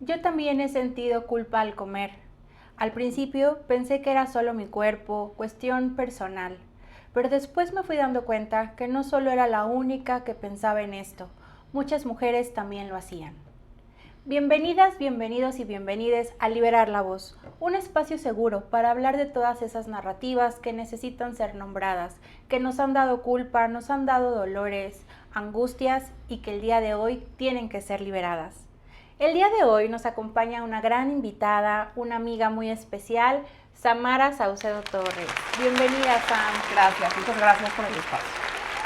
Yo también he sentido culpa al comer. Al principio pensé que era solo mi cuerpo, cuestión personal, pero después me fui dando cuenta que no solo era la única que pensaba en esto, muchas mujeres también lo hacían. Bienvenidas, bienvenidos y bienvenides a Liberar la Voz, un espacio seguro para hablar de todas esas narrativas que necesitan ser nombradas, que nos han dado culpa, nos han dado dolores, angustias y que el día de hoy tienen que ser liberadas. El día de hoy nos acompaña una gran invitada, una amiga muy especial, Samara Saucedo Torres. Bienvenida, Sam. Gracias, muchas gracias por el espacio.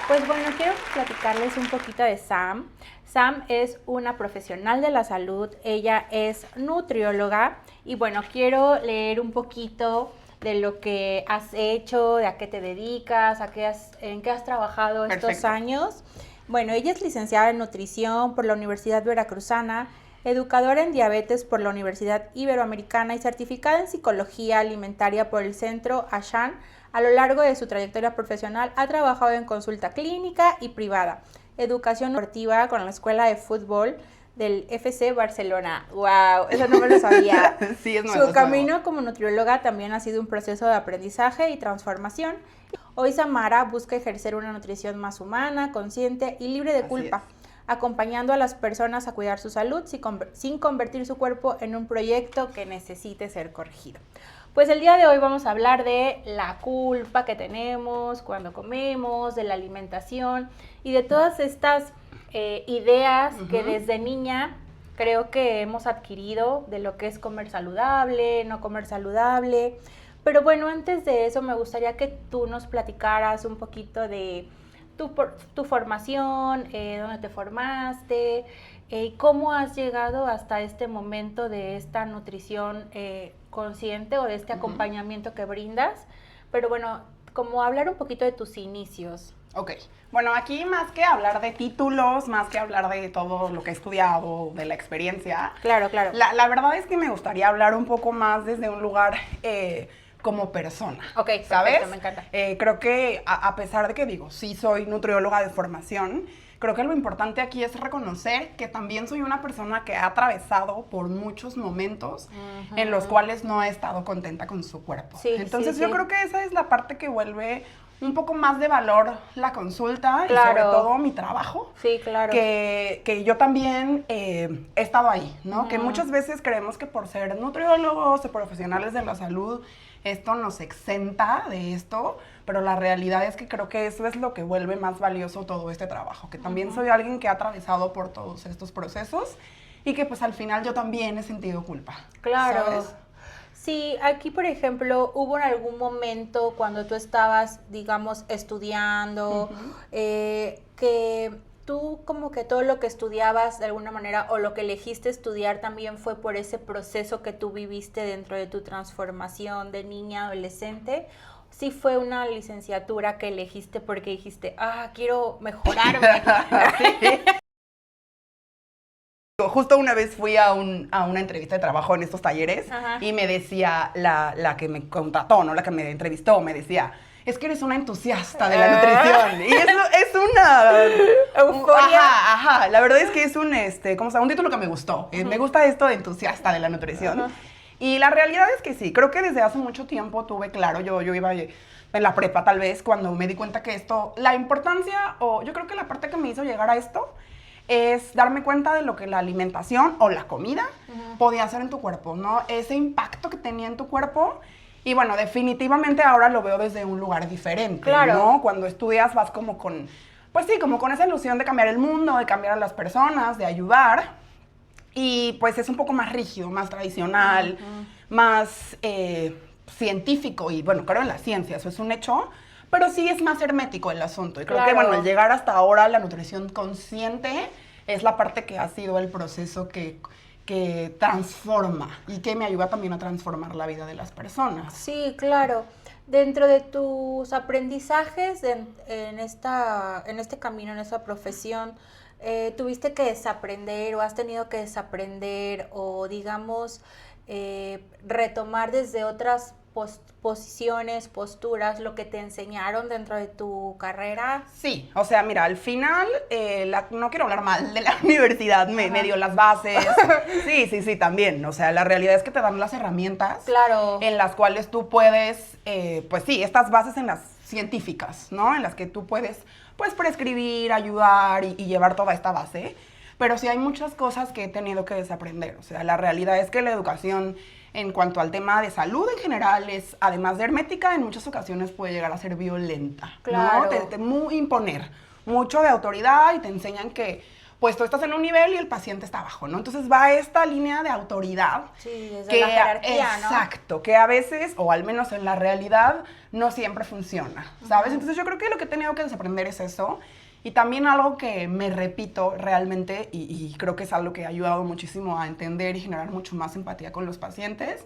Pues bueno, quiero platicarles un poquito de Sam. Sam es una profesional de la salud, ella es nutrióloga y bueno, quiero leer un poquito de lo que has hecho, de a qué te dedicas, en qué has trabajado estos años. Bueno, ella es licenciada en nutrición por la Universidad Veracruzana, educadora en diabetes por la Universidad Iberoamericana y certificada en psicología alimentaria por el Centro Ashan. A lo largo de su trayectoria profesional ha trabajado en consulta clínica y privada, educación deportiva con la Escuela de Fútbol del FC Barcelona. ¡Wow! Eso no me lo sabía. Sí, es nuevo. Su camino como nutrióloga también ha sido un proceso de aprendizaje y transformación. Hoy Samara busca ejercer una nutrición más humana, consciente y libre de culpa, acompañando a las personas a cuidar su salud sin convertir su cuerpo en un proyecto que necesite ser corregido. Pues el día de hoy vamos a hablar de la culpa que tenemos cuando comemos, de la alimentación y de todas estas ideas que desde niña creo que hemos adquirido de lo que es comer saludable, no comer saludable. Pero bueno, antes de eso me gustaría que tú nos platicaras un poquito de tu formación, dónde te formaste, cómo has llegado hasta este momento de esta nutrición consciente o de este acompañamiento que brindas. Pero bueno, como hablar un poquito de tus inicios. Ok, bueno, aquí más que hablar de títulos, más que hablar de todo lo que he estudiado, de la experiencia. Claro, claro. La verdad es que me gustaría hablar un poco más desde un lugar como persona. Ok, ¿sabes? Perfecto, me encanta. Creo que a pesar de que digo, sí soy nutrióloga de formación, creo que lo importante aquí es reconocer que también soy una persona que ha atravesado por muchos momentos en los cuales no ha estado contenta con su cuerpo. Sí, Entonces sí, yo sí. creo que esa es la parte que vuelve un poco más de valor la consulta Claro. y sobre todo mi trabajo. Sí, claro. Que yo también he estado ahí, ¿no? Que muchas veces creemos que por ser nutriólogos o profesionales de la salud esto nos exenta de esto, pero la realidad es que creo que eso es lo que vuelve más valioso todo este trabajo, que también soy alguien que ha atravesado por todos estos procesos y que pues al final yo también he sentido culpa. Claro. ¿Sabes? Sí, aquí por ejemplo, hubo en algún momento cuando tú estabas, digamos, estudiando, que tú como que todo lo que estudiabas de alguna manera o lo que elegiste estudiar también fue por ese proceso que tú viviste dentro de tu transformación de niña, adolescente. Sí fue una licenciatura que elegiste porque dijiste, quiero mejorarme. Sí. Justo una vez fui a una entrevista de trabajo en estos talleres. Ajá. Y me decía la que me contrató, ¿no? La que me entrevistó, me decía, es que eres una entusiasta de la nutrición. Y eso es una... Euforia. Ajá. La verdad es que es un título que me gustó. Me gusta esto de entusiasta de la nutrición. Y la realidad es que sí, creo que desde hace mucho tiempo tuve claro, yo iba en la prepa tal vez, cuando me di cuenta que esto, la importancia, o yo creo que la parte que me hizo llegar a esto, es darme cuenta de lo que la alimentación o la comida podía hacer en tu cuerpo, ¿no? Ese impacto que tenía en tu cuerpo. Y bueno, definitivamente ahora lo veo desde un lugar diferente, claro, ¿no? Cuando estudias vas como con, pues sí, como con esa ilusión de cambiar el mundo, de cambiar a las personas, de ayudar. Y pues es un poco más rígido, más tradicional, más científico. Y bueno, creo en la ciencia, eso es un hecho. Pero sí es más hermético el asunto. Y creo que, bueno, el llegar hasta ahora a la nutrición consciente es la parte que ha sido el proceso que transforma y que me ayuda también a transformar la vida de las personas. Sí, claro. Dentro de tus aprendizajes en este camino, en esta profesión, ¿tuviste que desaprender o has tenido que desaprender o, digamos, retomar desde otras posiciones, posturas, lo que te enseñaron dentro de tu carrera? Sí, o sea, mira, al final, no quiero hablar mal de la universidad, me dio las bases. Sí, también. O sea, la realidad es que te dan las herramientas Claro. en las cuales tú puedes, pues sí, estas bases en las científicas, ¿no? En las que tú puedes, pues, prescribir, ayudar y llevar toda esta base. Pero sí hay muchas cosas que he tenido que desaprender. O sea, la realidad es que la educación en cuanto al tema de salud en general es, además de hermética, en muchas ocasiones puede llegar a ser violenta, Claro. ¿no? Te imponer mucho de autoridad y te enseñan que, pues, tú estás en un nivel y el paciente está abajo, ¿no? Entonces va esta línea de autoridad. Sí, desde la jerarquía, ¿no? Exacto, que a veces, o al menos en la realidad, no siempre funciona, ¿sabes? Entonces yo creo que lo que he tenido que desaprender es eso. Y también algo que me repito realmente, y creo que es algo que ha ayudado muchísimo a entender y generar mucho más empatía con los pacientes,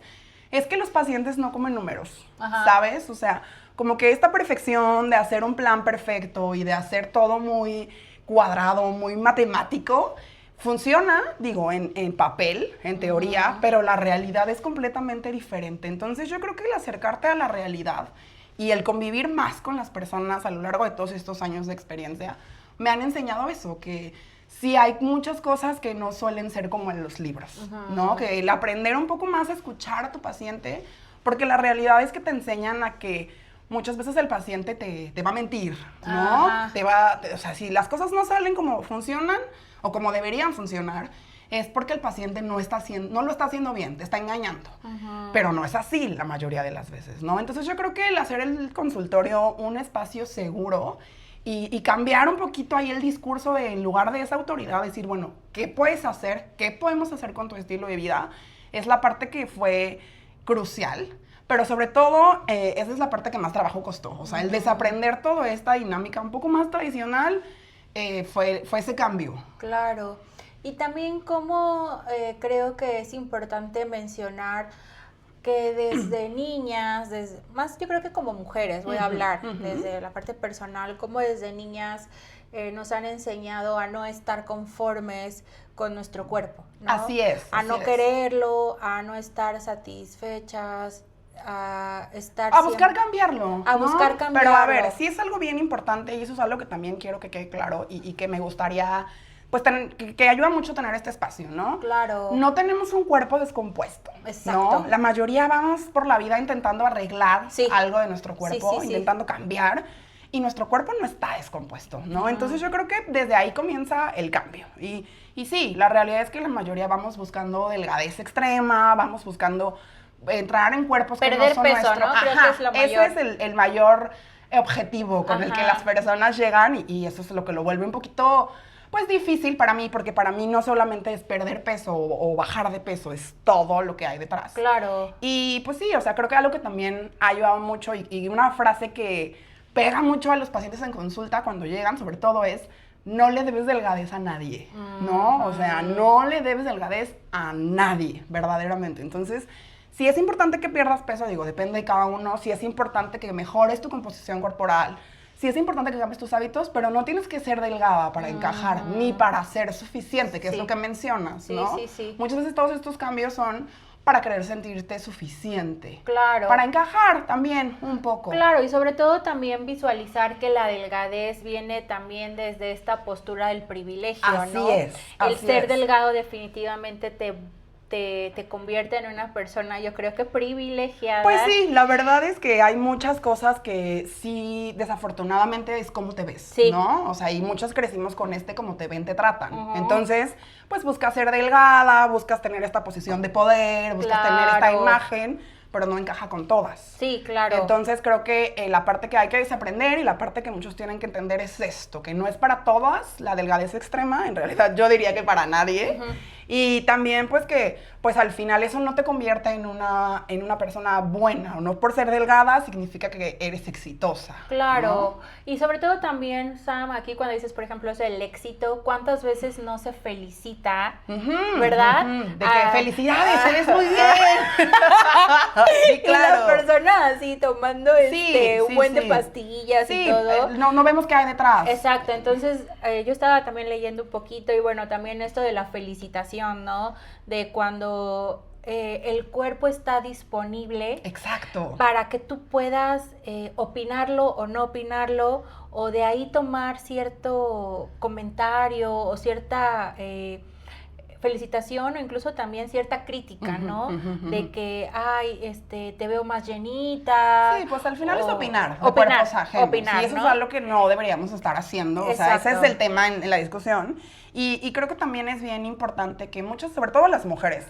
es que los pacientes no comen números, ¿sabes? O sea, como que esta perfección de hacer un plan perfecto y de hacer todo muy cuadrado, muy matemático, funciona, digo, en papel, en teoría, pero la realidad es completamente diferente. Entonces yo creo que el acercarte a la realidad y el convivir más con las personas a lo largo de todos estos años de experiencia me han enseñado eso, que sí hay muchas cosas que no suelen ser como en los libros, ¿no? Que el aprender un poco más a escuchar a tu paciente, porque la realidad es que te enseñan a que muchas veces el paciente te va a mentir, ¿no? O sea, si las cosas no salen como funcionan o como deberían funcionar, es porque el paciente no lo está haciendo bien, te está engañando. Pero no es así la mayoría de las veces, ¿no? Entonces yo creo que el hacer el consultorio un espacio seguro y cambiar un poquito ahí el discurso en lugar de esa autoridad, decir, bueno, ¿qué puedes hacer? ¿Qué podemos hacer con tu estilo de vida? Es la parte que fue crucial. Pero sobre todo, esa es la parte que más trabajo costó. O sea, el desaprender toda esta dinámica un poco más tradicional fue ese cambio. Claro. Y también como creo que es importante mencionar que desde niñas, más yo creo que como mujeres voy a hablar, desde la parte personal, como desde niñas nos han enseñado a no estar conformes con nuestro cuerpo, ¿no? Así es. A no quererlo, a no estar satisfechas, a buscar cambiarlo. A buscar cambiarlo. Pero a ver, sí es algo bien importante y eso es algo que también quiero que quede claro y que me gustaría, pues, que ayuda mucho tener este espacio, ¿no? Claro. No tenemos un cuerpo descompuesto. Exacto. ¿No? La mayoría vamos por la vida intentando arreglar algo de nuestro cuerpo, intentando cambiar. Y nuestro cuerpo no está descompuesto, ¿no? Entonces yo creo que desde ahí comienza el cambio. Y sí, la realidad es que la mayoría vamos buscando delgadez extrema, vamos buscando entrar en cuerpos que no son peso, nuestros. ¿no? Creo que es lo mayor. Ese es el mayor objetivo con el que las personas llegan y eso es lo que lo vuelve un poquito, pues, difícil para mí, porque para mí no solamente es perder peso o bajar de peso, es todo lo que hay detrás. Claro. Y pues sí, o sea, creo que algo que también ha ayudado mucho y una frase que pega mucho a los pacientes en consulta cuando llegan, sobre todo es, no le debes delgadez a nadie, ¿no? O sea, no le debes delgadez a nadie, verdaderamente. Entonces, si es importante que pierdas peso, digo, depende de cada uno, si es importante que mejores tu composición corporal, si es importante que cambies tus hábitos, pero no tienes que ser delgada para encajar, ni para ser suficiente, que es lo que mencionas, ¿no? Sí. Muchas veces todos estos cambios son para querer sentirte suficiente. Claro. Para encajar también un poco. Claro, y sobre todo también visualizar que la delgadez viene también desde esta postura del privilegio, ¿no? Así es. El ser delgado definitivamente te convierte en una persona, yo creo que privilegiada. Pues sí, la verdad es que hay muchas cosas que sí, desafortunadamente, es como te ves, ¿no? O sea, y muchos crecimos con como te ven, te tratan. Entonces, pues buscas ser delgada, buscas tener esta posición de poder, buscas tener esta imagen, pero no encaja con todas. Sí, claro. Entonces creo que la parte que hay que desaprender y la parte que muchos tienen que entender es esto, que no es para todas la delgadez extrema, en realidad yo diría que para nadie. Y también pues que pues al final eso no te convierte en una persona buena, o no por ser delgada significa que eres exitosa. Claro, ¿no? Y sobre todo también, Sam, aquí cuando dices, por ejemplo, eso del éxito, ¿cuántas veces no se felicita, verdad? De que felicidades, eres muy bien. Sí, claro. Y la persona así tomando un buen de pastillas y todo. No vemos qué hay detrás. Exacto, entonces yo estaba también leyendo un poquito y bueno, también esto de la felicitación, ¿no? De cuando el cuerpo está disponible. Exacto. Para que tú puedas opinarlo o no opinarlo, o de ahí tomar cierto comentario o cierta felicitación o incluso también cierta crítica, ¿no? De que, ay, te veo más llenita. Sí, pues al final es opinar. Opinar, sí, eso, ¿no? Es algo que no deberíamos estar haciendo. Exacto. O sea, ese es el tema en la discusión. Y creo que también es bien importante que muchas, sobre todo las mujeres,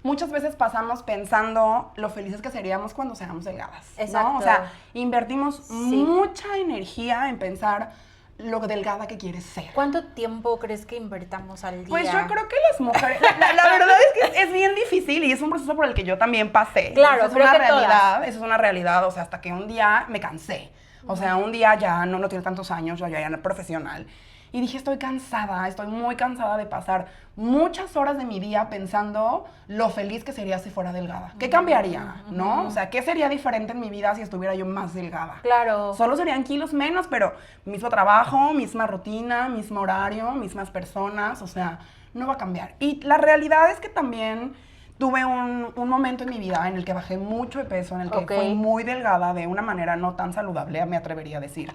muchas veces pasamos pensando lo felices que seríamos cuando seamos delgadas, Exacto. ¿no? O sea, invertimos mucha energía en pensar lo delgada que quieres ser. ¿Cuánto tiempo crees que invertamos al día? Pues yo creo que las mujeres, la verdad es que es bien difícil y es un proceso por el que yo también pasé. Claro, eso es una realidad, eso es una realidad, o sea, hasta que un día me cansé. O sea, un día ya no tiene tantos años, yo ya era profesional. Y dije, estoy cansada, estoy muy cansada de pasar muchas horas de mi día pensando lo feliz que sería si fuera delgada. ¿Qué cambiaría, no? O sea, ¿qué sería diferente en mi vida si estuviera yo más delgada? Claro. Solo serían kilos menos, pero mismo trabajo, misma rutina, mismo horario, mismas personas, o sea, no va a cambiar. Y la realidad es que también tuve un momento en mi vida en el que bajé mucho de peso, en el que fui muy delgada de una manera no tan saludable, me atrevería a decir.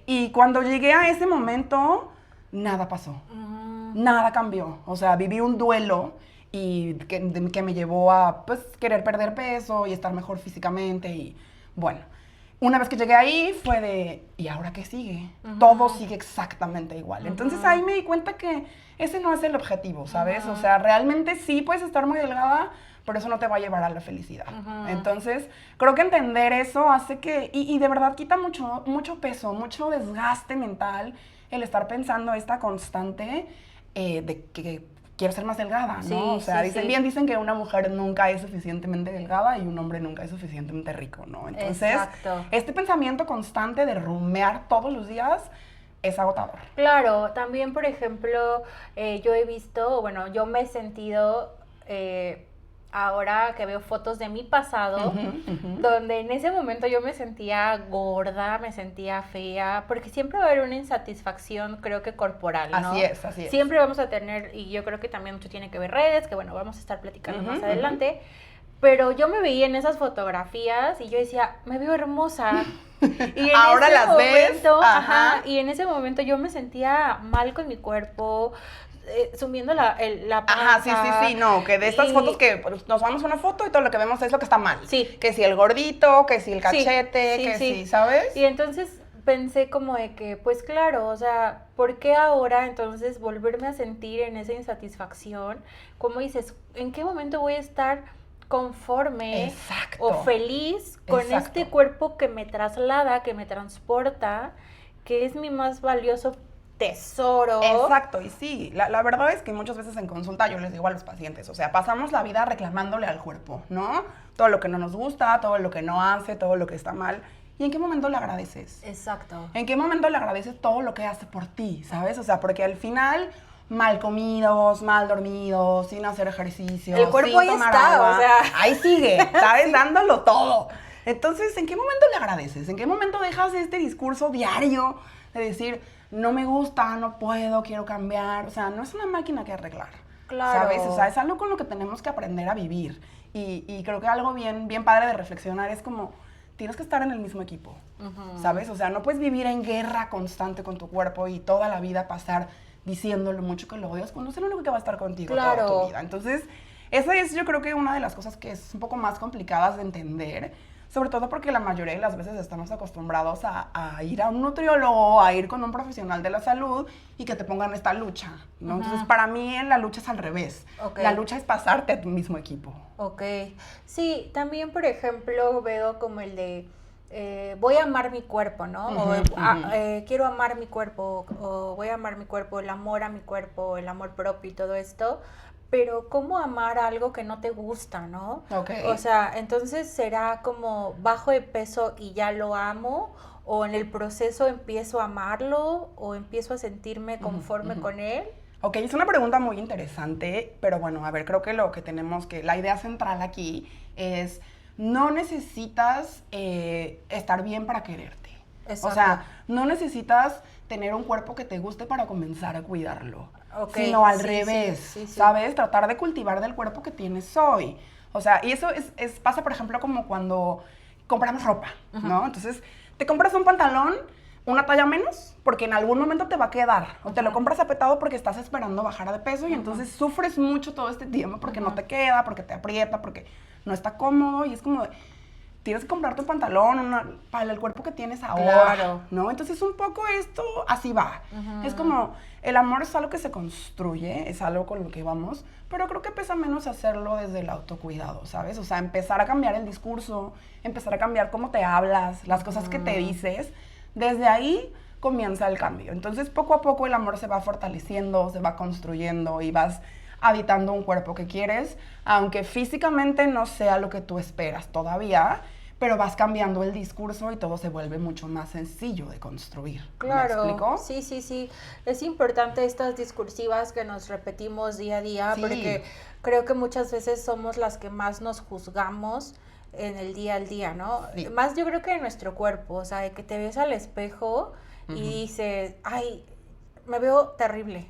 Y cuando llegué a ese momento, nada pasó. Nada cambió. O sea, viví un duelo y que me llevó a, pues, querer perder peso y estar mejor físicamente. Y bueno, una vez que llegué ahí fue de, ¿y ahora qué sigue? Todo sigue exactamente igual. Entonces ahí me di cuenta que ese no es el objetivo, ¿sabes? O sea, realmente sí puedes estar muy delgada, pero eso no te va a llevar a la felicidad. Entonces, creo que entender eso hace que, y de verdad quita mucho peso, mucho desgaste mental, el estar pensando esta constante de que quiero ser más delgada, ¿no? Sí, o sea, sí, dicen que una mujer nunca es suficientemente delgada y un hombre nunca es suficientemente rico, ¿no? Entonces, este pensamiento constante de rumear todos los días es agotador. Claro, también, por ejemplo, yo he visto, bueno, yo me he sentido, ahora que veo fotos de mi pasado, donde en ese momento yo me sentía gorda, me sentía fea, porque siempre va a haber una insatisfacción, creo que corporal, ¿no? Así es. Siempre vamos a tener, y yo creo que también mucho tiene que ver redes, que bueno, vamos a estar platicando más adelante, pero yo me veía en esas fotografías y yo decía, me veo hermosa. Y en ahora ese las momento, ves. Y en ese momento yo me sentía mal con mi cuerpo, sumiendo la panza. Sí, no, que de estas fotos que nos vamos una foto y todo lo que vemos es lo que está mal. Sí. Que si el gordito, que si el cachete, si, ¿sabes? Y entonces pensé como de que, pues claro, o sea, ¿por qué ahora entonces volverme a sentir en esa insatisfacción? Como dices, ¿en qué momento voy a estar conforme o feliz con este cuerpo que me traslada, que me transporta, que es mi más valioso tesoro? Exacto, y sí, la verdad es que muchas veces en consulta yo les digo a los pacientes, o sea, pasamos la vida reclamándole al cuerpo, ¿no? Todo lo que no nos gusta, todo lo que no hace, todo lo que está mal. ¿Y en qué momento le agradeces? Exacto. ¿En qué momento le agradeces todo lo que hace por ti, sabes? O sea, porque al final, mal comidos, mal dormidos, sin hacer ejercicio, el cuerpo sin ahí tomar está, agua, o sea. ahí sigue, ¿sabes? Dándolo todo. Entonces, ¿en qué momento le agradeces? ¿En qué momento dejas este discurso diario de decir, no me gusta, no puedo, quiero cambiar? O sea, no es una máquina que arreglar, ¿sabes? O sea, es algo con lo que tenemos que aprender a vivir. Y creo que algo bien padre de reflexionar es como, tienes que estar en el mismo equipo, ¿sabes? O sea, no puedes vivir en guerra constante con tu cuerpo y toda la vida pasar diciéndole mucho que lo odias cuando es el único que va a estar contigo toda tu vida. Entonces, esa es yo creo que una de las cosas que es un poco más complicadas de entender, sobre todo porque la mayoría de las veces estamos acostumbrados a ir a un nutriólogo, a ir con un profesional de la salud y que te pongan esta lucha, ¿no? Entonces, para mí la lucha es al revés. La lucha es pasarte a tu mismo equipo. Sí, también, por ejemplo, veo como el de voy a amar mi cuerpo, ¿no? Quiero amar mi cuerpo, o voy a amar mi cuerpo, el amor a mi cuerpo, el amor propio y todo esto. Pero ¿cómo amar algo que no te gusta, no? O sea, entonces será como bajo de peso y ya lo amo, o en el proceso empiezo a amarlo, o empiezo a sentirme conforme con él. Es una pregunta muy interesante, pero bueno, a ver, creo que lo que tenemos que, la idea central aquí es, no necesitas estar bien para quererte. Exacto. O sea, no necesitas tener un cuerpo que te guste para comenzar a cuidarlo. Ok, sino al sí, revés, sí. ¿sabes? Tratar de cultivar del cuerpo que tienes hoy. O sea, y eso pasa, por ejemplo, como cuando compramos ropa, ¿no? Entonces, te compras un pantalón una talla menos porque en algún momento te va a quedar. O te lo compras apretado porque estás esperando bajar de peso y entonces sufres mucho todo este tiempo porque no te queda, porque te aprieta, porque no está cómodo y es como... Tienes que comprarte un pantalón para el cuerpo que tienes ahora, Claro. ¿no? Entonces, un poco esto, así va. Es como, el amor es algo que se construye, es algo con lo que vamos, pero creo que pesa menos hacerlo desde el autocuidado, ¿sabes? O sea, empezar a cambiar el discurso, empezar a cambiar cómo te hablas, las cosas que te dices, desde ahí comienza el cambio. Entonces, poco a poco el amor se va fortaleciendo, se va construyendo y vas habitando un cuerpo que quieres, aunque físicamente no sea lo que tú esperas todavía, pero vas cambiando el discurso y todo se vuelve mucho más sencillo de construir. Claro, ¿Me explico? sí. Es importante estas discursivas que nos repetimos día a día, Sí. porque creo que muchas veces somos las que más nos juzgamos en el día al día, ¿no? Sí. Más yo creo que en nuestro cuerpo, o sea, de que te ves al espejo y dices, ay, me veo terrible.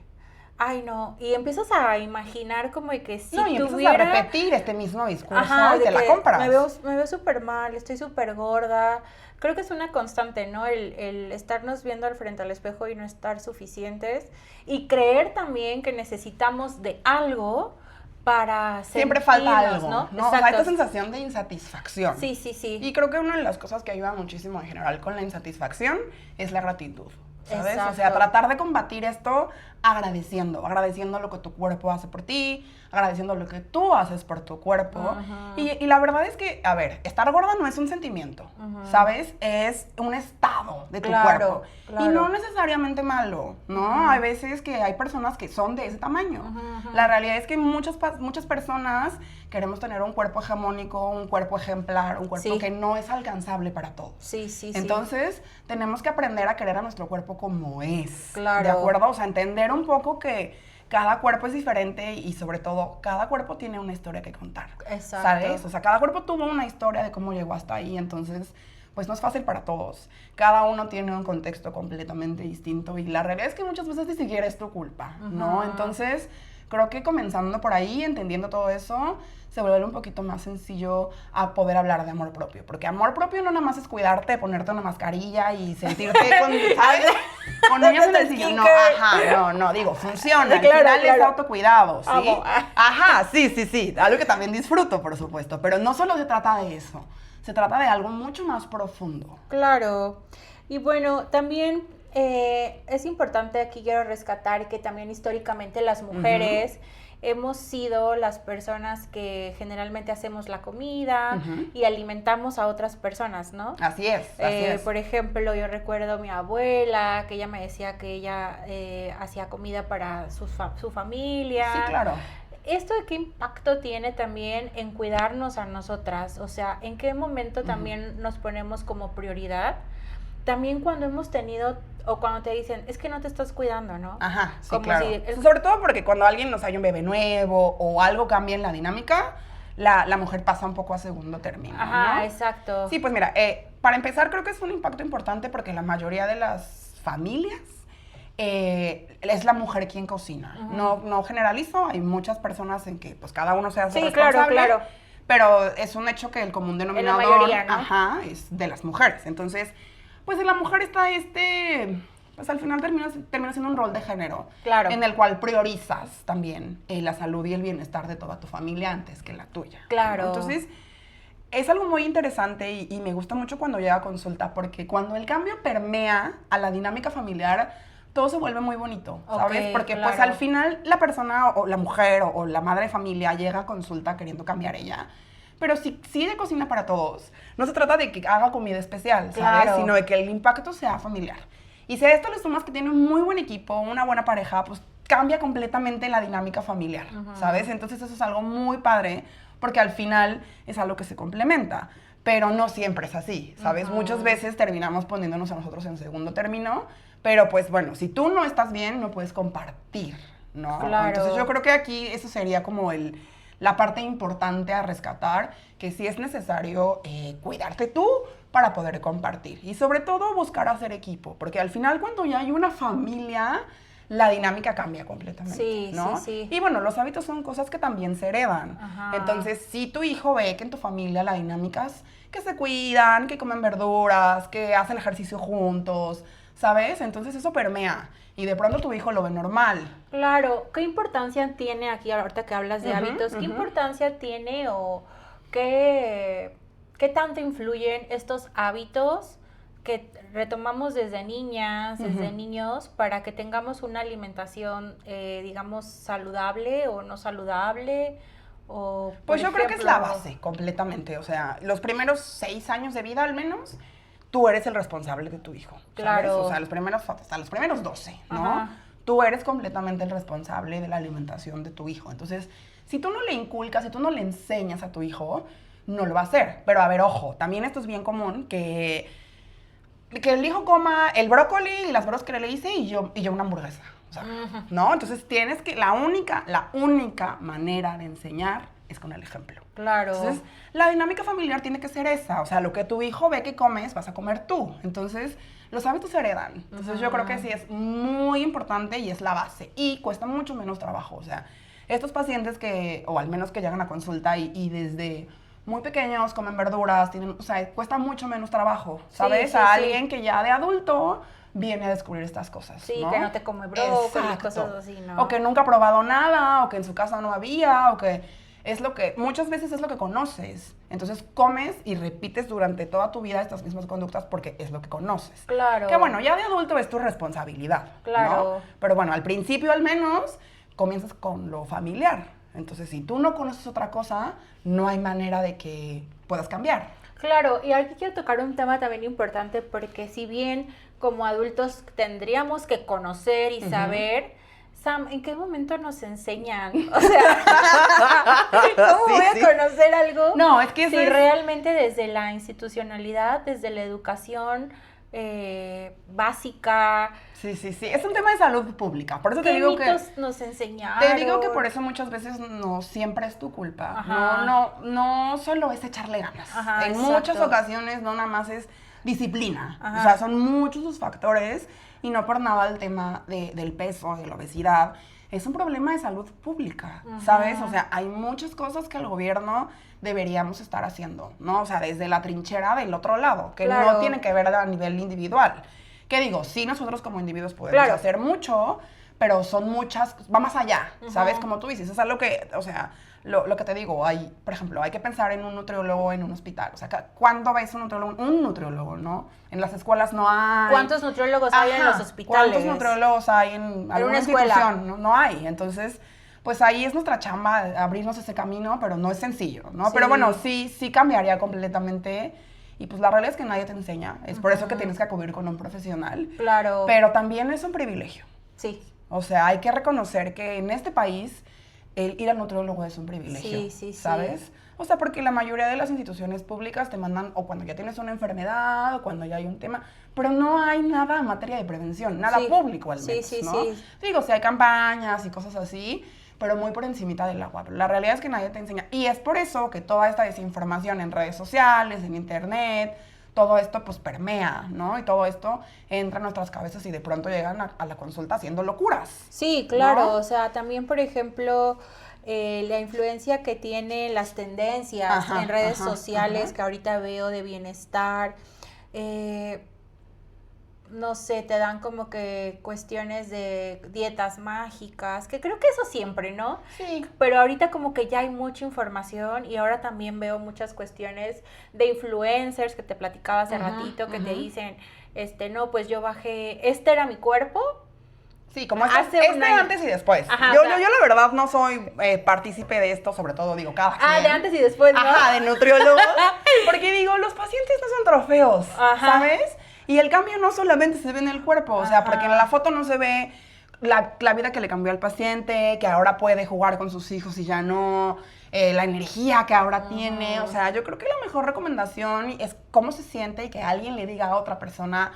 Ay, no. Y empiezas a imaginar como de que si No, y empiezas tuviera... a repetir este mismo discurso Ajá, y de te la que compras. me veo súper mal, estoy súper gorda. Creo que es una constante, ¿no? El estarnos viendo al frente al espejo y no estar suficientes. Y creer también que necesitamos de algo para Siempre falta algo, ¿no? ¿no? O sea, esta sensación de insatisfacción. Sí. Y creo que una de las cosas que ayuda muchísimo en general con la insatisfacción es la gratitud, ¿sabes? Exacto. O sea, tratar de combatir esto agradeciendo lo que tu cuerpo hace por ti, agradeciendo lo que tú haces por tu cuerpo. Y la verdad es que, a ver, estar gorda no es un sentimiento, ¿sabes? Es un estado de tu cuerpo. Claro. Y no necesariamente malo, ¿no? Hay veces que hay personas que son de ese tamaño. La realidad es que muchas personas queremos tener un cuerpo hegemónico, un cuerpo ejemplar, un cuerpo que no es alcanzable para todos. Sí. Entonces, tenemos que aprender a querer a nuestro cuerpo como es. Claro. ¿De acuerdo? O sea, entender un poco que cada cuerpo es diferente y sobre todo cada cuerpo tiene una historia que contar. Exacto. ¿Sabes? O sea, cada cuerpo tuvo una historia de cómo llegó hasta ahí, entonces pues no es fácil para todos. Cada uno tiene un contexto completamente distinto y la realidad es que muchas veces ni siquiera es tu culpa, ¿no? Entonces, creo que comenzando por ahí, entendiendo todo eso, se vuelve un poquito más sencillo a poder hablar de amor propio. Porque amor propio no nada más es cuidarte, ponerte una mascarilla y sentirte con, ¿sabes? Con uñas en el sillón. No, digo, funciona. Al final es autocuidado, ¿sí? Amo. Ajá, sí. Algo que también disfruto, por supuesto. Pero no solo se trata de eso. Se trata de algo mucho más profundo. Claro. Y bueno, también es importante, aquí quiero rescatar que también históricamente las mujeres hemos sido las personas que generalmente hacemos la comida y alimentamos a otras personas, ¿no? Así es. Por ejemplo, yo recuerdo a mi abuela, que ella me decía que ella hacía comida para su familia. Sí, claro. ¿Esto de qué impacto tiene también en cuidarnos a nosotras? O sea, ¿en qué momento también nos ponemos como prioridad? También cuando hemos tenido, o cuando te dicen, es que no te estás cuidando, ¿no? Ajá, sí, como claro. si Sobre todo porque cuando alguien nos hay un bebé nuevo o algo cambia en la dinámica, la mujer pasa un poco a segundo término, Ajá, ¿no? exacto. Sí, pues mira, para empezar creo que es un impacto importante porque la mayoría de las familias es la mujer quien cocina. No generalizo, hay muchas personas en que pues cada uno se hace responsable. Claro. Pero es un hecho que el común denominador, en la mayoría, ¿no? Ajá, es de las mujeres. Entonces, pues en la mujer está pues al final termina siendo un rol de género. Claro. En el cual priorizas también la salud y el bienestar de toda tu familia antes que la tuya. Claro. ¿No? Entonces, es algo muy interesante y me gusta mucho cuando llega a consulta porque cuando el cambio permea a la dinámica familiar, todo se vuelve muy bonito, ¿sabes? Porque pues al final la persona o la mujer o la madre de familia llega a consulta queriendo cambiar ella. Pero si de cocina para todos, no se trata de que haga comida especial, ¿sabes? Claro. Sino de que el impacto sea familiar. Y si a esto le sumas que tiene un muy buen equipo, una buena pareja, pues cambia completamente la dinámica familiar, ¿sabes? Entonces eso es algo muy padre porque al final es algo que se complementa. Pero no siempre es así, ¿sabes? Muchas veces terminamos poniéndonos a nosotros en segundo término, pero pues bueno, si tú no estás bien, no puedes compartir, ¿no? Claro. Entonces yo creo que aquí eso sería como la parte importante a rescatar, que sí es necesario cuidarte tú para poder compartir. Y sobre todo buscar hacer equipo, porque al final cuando ya hay una familia, la dinámica cambia completamente, Sí, ¿no? sí, sí. Y bueno, los hábitos son cosas que también se heredan. Ajá. Entonces, si tu hijo ve que en tu familia la dinámica es que se cuidan, que comen verduras, que hacen ejercicio juntos, ¿sabes? Entonces eso permea. Y de pronto tu hijo lo ve normal. Claro, ¿qué importancia tiene aquí, ahorita que hablas de hábitos, qué importancia tiene o qué tanto influyen estos hábitos que retomamos desde niñas, desde niños, para que tengamos una alimentación, digamos, saludable o no saludable? O, Pues yo creo que es la base, completamente. O sea, los primeros 6 años de vida al menos, tú eres el responsable de tu hijo. ¿Sabes? Claro. O sea, hasta los primeros 12, ¿no? Ajá. Tú eres completamente el responsable de la alimentación de tu hijo. Entonces, si tú no le inculcas, si tú no le enseñas a tu hijo, no lo va a hacer. Pero a ver, ojo, también esto es bien común, que el hijo coma el brócoli y las brócolis que le hice y yo una hamburguesa. O sea, ¿no? Entonces tienes que, la única manera de enseñar es con el ejemplo. Claro. Entonces, la dinámica familiar tiene que ser esa. O sea, lo que tu hijo ve que comes, vas a comer tú. Entonces, los hábitos se heredan. Entonces, yo creo que sí es muy importante y es la base. Y cuesta mucho menos trabajo. O sea, estos pacientes que, o al menos que llegan a consulta y desde muy pequeños comen verduras, o sea, cuesta mucho menos trabajo, ¿sabes? Sí, a alguien que ya de adulto viene a descubrir estas cosas, Sí, ¿no? que no te come brócoli, Exacto. cosas así, ¿no? O que nunca ha probado nada, o que en su casa no había, o que es lo que, muchas veces es lo que conoces. Entonces comes y repites durante toda tu vida estas mismas conductas porque es lo que conoces. Claro. Que bueno, ya de adulto es tu responsabilidad, Claro. ¿no? Pero bueno, al principio al menos comienzas con lo familiar. Entonces, si tú no conoces otra cosa, no hay manera de que puedas cambiar. Claro, y aquí quiero tocar un tema también importante porque si bien como adultos tendríamos que conocer y saber, Sam, ¿en qué momento nos enseñan? O sea, ¿cómo Sí, voy a sí. conocer algo? No, es que eso si es- realmente desde la institucionalidad, desde la educación básica, Sí, sí, sí. Es un tema de salud pública. Por eso te ¿qué digo que... mitos nos enseñaron? Te digo que por eso muchas veces no siempre es tu culpa. Ajá. No solo es echarle ganas. Ajá, en exacto. muchas ocasiones no nada más es disciplina. Ajá. O sea, son muchos los factores y no por nada el tema del peso, de la obesidad. Es un problema de salud pública, ¿sabes? O sea, hay muchas cosas que el gobierno deberíamos estar haciendo, ¿no? O sea, desde la trinchera del otro lado, que Claro. no tiene que ver a nivel individual. ¿Qué digo? Sí, nosotros como individuos podemos Claro. hacer mucho, pero son muchas, va más allá, ¿sabes? Como tú dices, es algo que, o sea, lo que te digo, hay, por ejemplo, hay que pensar en un nutriólogo en un hospital. O sea, ¿cuándo ves un nutriólogo? Un nutriólogo, ¿no? En las escuelas no hay. ¿Cuántos nutriólogos hay en los hospitales? ¿Cuántos nutriólogos hay en alguna una escuela? institución? No, no hay. Entonces, pues ahí es nuestra chamba abrirnos ese camino, pero no es sencillo, ¿no? Sí. Pero bueno, sí cambiaría completamente. Y pues la realidad es que nadie te enseña. Es por eso que tienes que acudir con un profesional. Claro. Pero también es un privilegio. Sí. O sea, hay que reconocer que en este país el ir al nutriólogo es un privilegio. Sí, sí, sí. ¿Sabes? O sea, porque la mayoría de las instituciones públicas te mandan o cuando ya tienes una enfermedad o cuando ya hay un tema, pero no hay nada en materia de prevención, nada Sí. público al Sí, menos, sí, ¿no? sí. Digo, sí hay campañas y cosas así, pero muy por encimita del agua. Pero la realidad es que nadie te enseña. Y es por eso que toda esta desinformación en redes sociales, en internet, todo esto pues permea, ¿no? Y todo esto entra en nuestras cabezas y de pronto llegan a la consulta haciendo locuras. Sí, claro. ¿No? O sea, también, por ejemplo, la influencia que tienen las tendencias Ajá, en redes ajá, sociales ajá. que ahorita veo de bienestar. No sé, te dan como que cuestiones de dietas mágicas, que creo que eso siempre, ¿no? Sí. Pero ahorita como que ya hay mucha información y ahora también veo muchas cuestiones de influencers que te platicaba hace ratito, que te dicen, no, pues yo bajé, este era mi cuerpo. Sí, como Hace este un año. antes y después. Ajá, yo o sea- la verdad no soy partícipe de esto, sobre todo digo cada Ah, quien. de antes y después, ¿no? Ajá, de nutriólogo. Porque digo, los pacientes no son trofeos, Ajá. ¿sabes? Y el cambio no solamente se ve en el cuerpo, o sea, Ajá. porque en la foto no se ve la vida que le cambió al paciente, que ahora puede jugar con sus hijos y ya no, la energía que ahora tiene. O sea, yo creo que la mejor recomendación es cómo se siente y que alguien le diga a otra persona,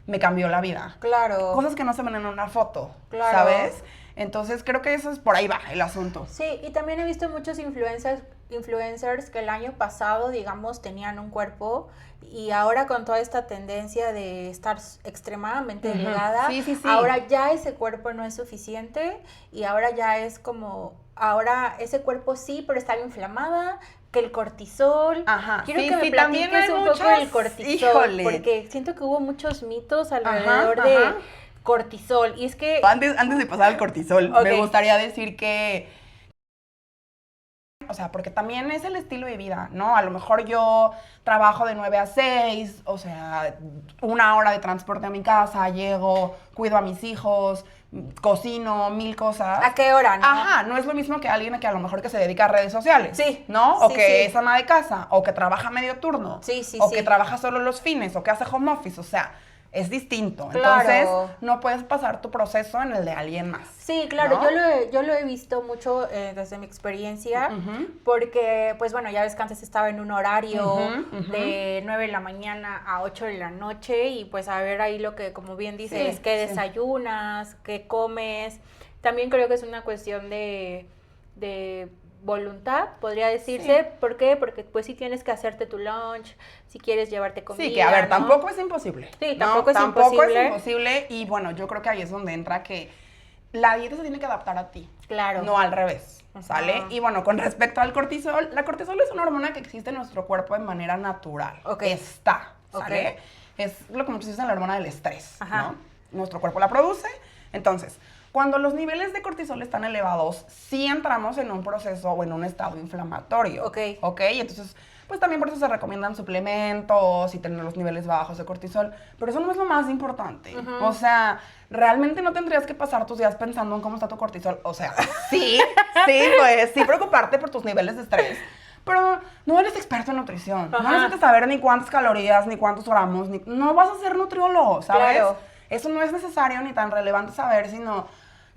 me cambió la vida. Claro. Cosas que no se ven en una foto, Claro. ¿sabes? Entonces creo que eso es por ahí va el asunto. Sí, y también he visto muchos influencers influencers que el año pasado, digamos, tenían un cuerpo y ahora con toda esta tendencia de estar extremadamente delgada, ahora ya ese cuerpo no es suficiente y ahora ya es como, ahora ese cuerpo sí, pero está inflamada, que el cortisol. Quiero que me platiques un poco del cortisol, porque siento que hubo muchos mitos alrededor de cortisol y es que... Antes de pasar al cortisol, me gustaría decir que o sea, porque también es el estilo de vida, ¿no? A lo mejor yo trabajo de 9 a 6, o sea, 1 hora de transporte a mi casa, llego, cuido a mis hijos, cocino, 1000 cosas. ¿A qué hora, no? Ajá, no es lo mismo que alguien que a lo mejor que se dedica a redes sociales, sí, ¿no? O que es ama de casa, o que trabaja medio turno, o que trabaja solo los fines, o que hace home office, o sea... Es distinto. Claro. Entonces, no puedes pasar tu proceso en el de alguien más. Sí, claro. ¿No? Yo lo he visto mucho desde mi experiencia, porque, pues bueno, ya ves que antes estaba en un horario de 9 de la mañana a 8 de la noche y pues a ver ahí lo que, como bien dices, qué desayunas, qué comes. También creo que es una cuestión de voluntad, podría decirse. Sí. ¿Por qué? Porque pues sí tienes que hacerte tu lunch, si quieres llevarte comida. Sí, que a ver, tampoco es imposible. Sí, tampoco es imposible. Y bueno, yo creo que ahí es donde entra que la dieta se tiene que adaptar a ti. Claro. No al revés, ¿sale? Y bueno, con respecto al cortisol, la cortisol es una hormona que existe en nuestro cuerpo de manera natural. Está, ¿sale? Es lo que muchos dicen la hormona del estrés, ¿no? Nuestro cuerpo la produce, entonces... Cuando los niveles de cortisol están elevados, sí entramos en un proceso o en un estado inflamatorio. ¿Ok? Entonces, pues también por eso se recomiendan suplementos y tener los niveles bajos de cortisol. Pero eso no es lo más importante. O sea, realmente no tendrías que pasar tus días pensando en cómo está tu cortisol. O sea, sí, pues sí preocuparte por tus niveles de estrés. Pero no eres experto en nutrición. No necesitas saber ni cuántas calorías, ni cuántos gramos, no vas a ser nutriólogo, ¿sabes? Claro. Eso no es necesario ni tan relevante saber, sino...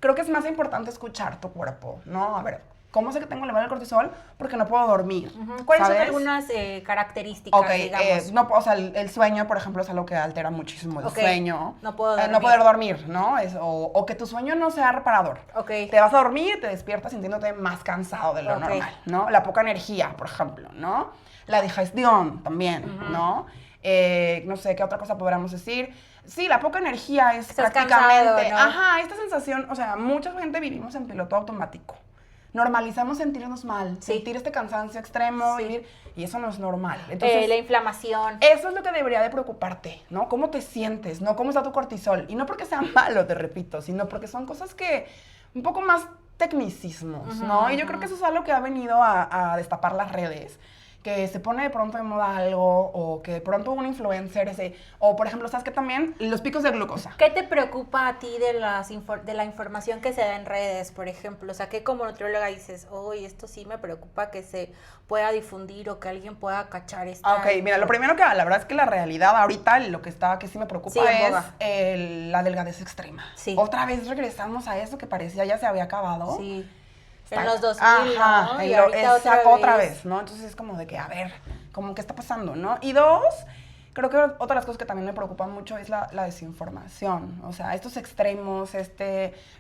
Creo que es más importante escuchar tu cuerpo, ¿no? A ver, ¿cómo sé que tengo elevado el cortisol? Porque no puedo dormir. ¿Cuáles son algunas características, digamos? No, o sea, el sueño, por ejemplo, es algo que altera muchísimo el sueño. No puedo dormir. No poder dormir, ¿no? O que tu sueño no sea reparador. Te vas a dormir, te despiertas sintiéndote más cansado de lo normal, ¿no? La poca energía, por ejemplo, ¿no? La digestión también, ¿no? No sé, ¿qué otra cosa podríamos decir? Sí, la poca energía es prácticamente... Cansado, ¿no? Esta sensación, o sea, mucha gente vivimos en piloto automático. Normalizamos sentirnos mal, sentir este cansancio extremo, vivir, y eso no es normal. Entonces, la inflamación. Eso es lo que debería de preocuparte, ¿no? ¿Cómo te sientes, no? ¿Cómo está tu cortisol? Y no porque sea malo, te repito, sino porque son cosas que, un poco más tecnicismos, ¿no? Y yo creo que eso es algo que ha venido a destapar las redes. Que se pone de pronto de moda algo, o que de pronto un influencer, o por ejemplo, ¿sabes qué también? Los picos de glucosa. ¿Qué te preocupa a ti de la información que se da en redes, por ejemplo? O sea, que como nutrióloga dices, esto sí me preocupa que se pueda difundir o que alguien pueda cachar esto. Mira, lo primero que, la verdad es que la realidad ahorita, que sí me preocupa es la delgadez extrema. Sí. Otra vez regresamos a eso que parecía ya se había acabado. Sí. En los 2000, ¿no? Y ahorita otra vez, ¿no? Entonces es como de que, a ver, ¿qué está pasando, no? Y dos, creo que otra de las cosas que también me preocupan mucho es la desinformación. O sea, estos extremos,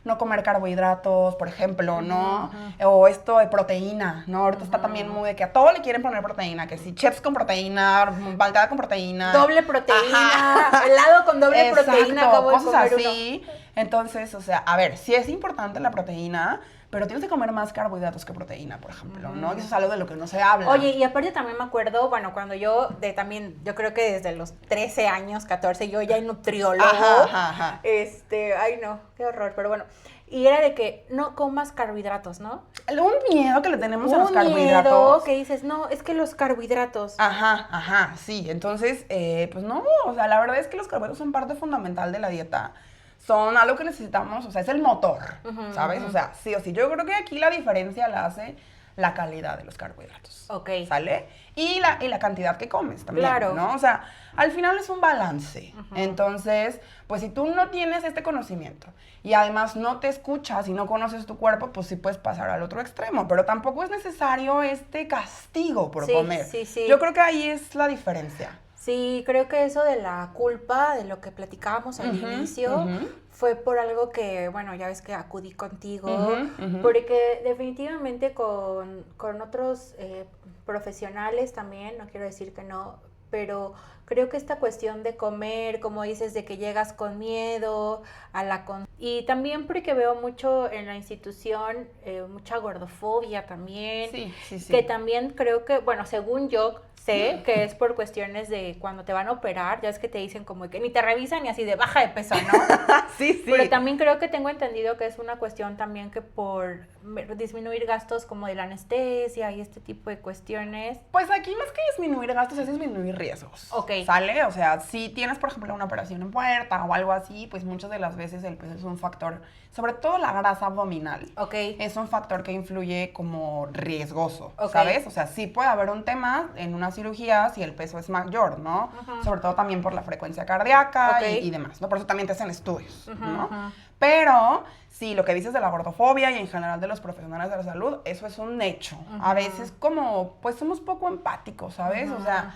no comer carbohidratos, por ejemplo, ¿no? O esto de proteína, ¿no? Ahorita está también muy de que a todo le quieren poner proteína, que si chips con proteína, bancada con proteína. Doble proteína, helado con doble proteína, acabo de cosas así. Entonces, o sea, a ver, sí es importante la proteína, pero tienes que comer más carbohidratos que proteína, por ejemplo, ¿no? Y eso es algo de lo que no se habla. Oye, y aparte también me acuerdo, bueno, cuando yo creo que desde los 13 años, 14, yo ya era nutriólogo. Ay no, qué horror, pero bueno. Y era de que no comas carbohidratos, ¿no? Un miedo que le tenemos a los carbohidratos. Un miedo que dices, no, es que los carbohidratos. Sí. Entonces, pues no, o sea, la verdad es que los carbohidratos son parte fundamental de la dieta. Son algo que necesitamos, o sea, es el motor, ¿sabes? O sea, sí o sí. Yo creo que aquí la diferencia la hace la calidad de los carbohidratos. ¿Sale? Y la cantidad que comes también, ¿no? O sea, al final es un balance. Entonces, pues si tú no tienes este conocimiento y además no te escuchas y no conoces tu cuerpo, pues sí puedes pasar al otro extremo. Pero tampoco es necesario este castigo por comer. Sí. Yo creo que ahí es la diferencia. Sí, creo que eso de la culpa, de lo que platicábamos al inicio, fue por algo que, bueno, ya ves que acudí contigo, Ujú. porque definitivamente con otros profesionales también, no quiero decir que no, pero creo que esta cuestión de comer, como dices, de que llegas con miedo y también porque veo mucho en la institución mucha gordofobia también, Sí. que también creo que, bueno, según yo sé que es por cuestiones de cuando te van a operar, ya es que te dicen como que ni te revisan ni así de baja de peso, ¿no? Sí. Pero también creo que tengo entendido que es una cuestión también que por disminuir gastos como de la anestesia y este tipo de cuestiones. Pues aquí más que disminuir gastos es disminuir riesgos. Ok. ¿Sale? O sea, si tienes, por ejemplo, una operación en puerta o algo así, pues muchas de las veces el peso es un factor, sobre todo la grasa abdominal. Ok. Es un factor que influye como riesgoso, Ok. ¿sabes? O sea, sí puede haber un tema en una cirugía si el peso es mayor, ¿no? Sobre todo también por la frecuencia cardíaca Ok. y demás, ¿no? Por eso también te hacen estudios, ¿no? Ajá. Pero sí, lo que dices de la gordofobia y en general de los profesionales de la salud, eso es un hecho. A veces como, pues somos poco empáticos, ¿sabes? O sea,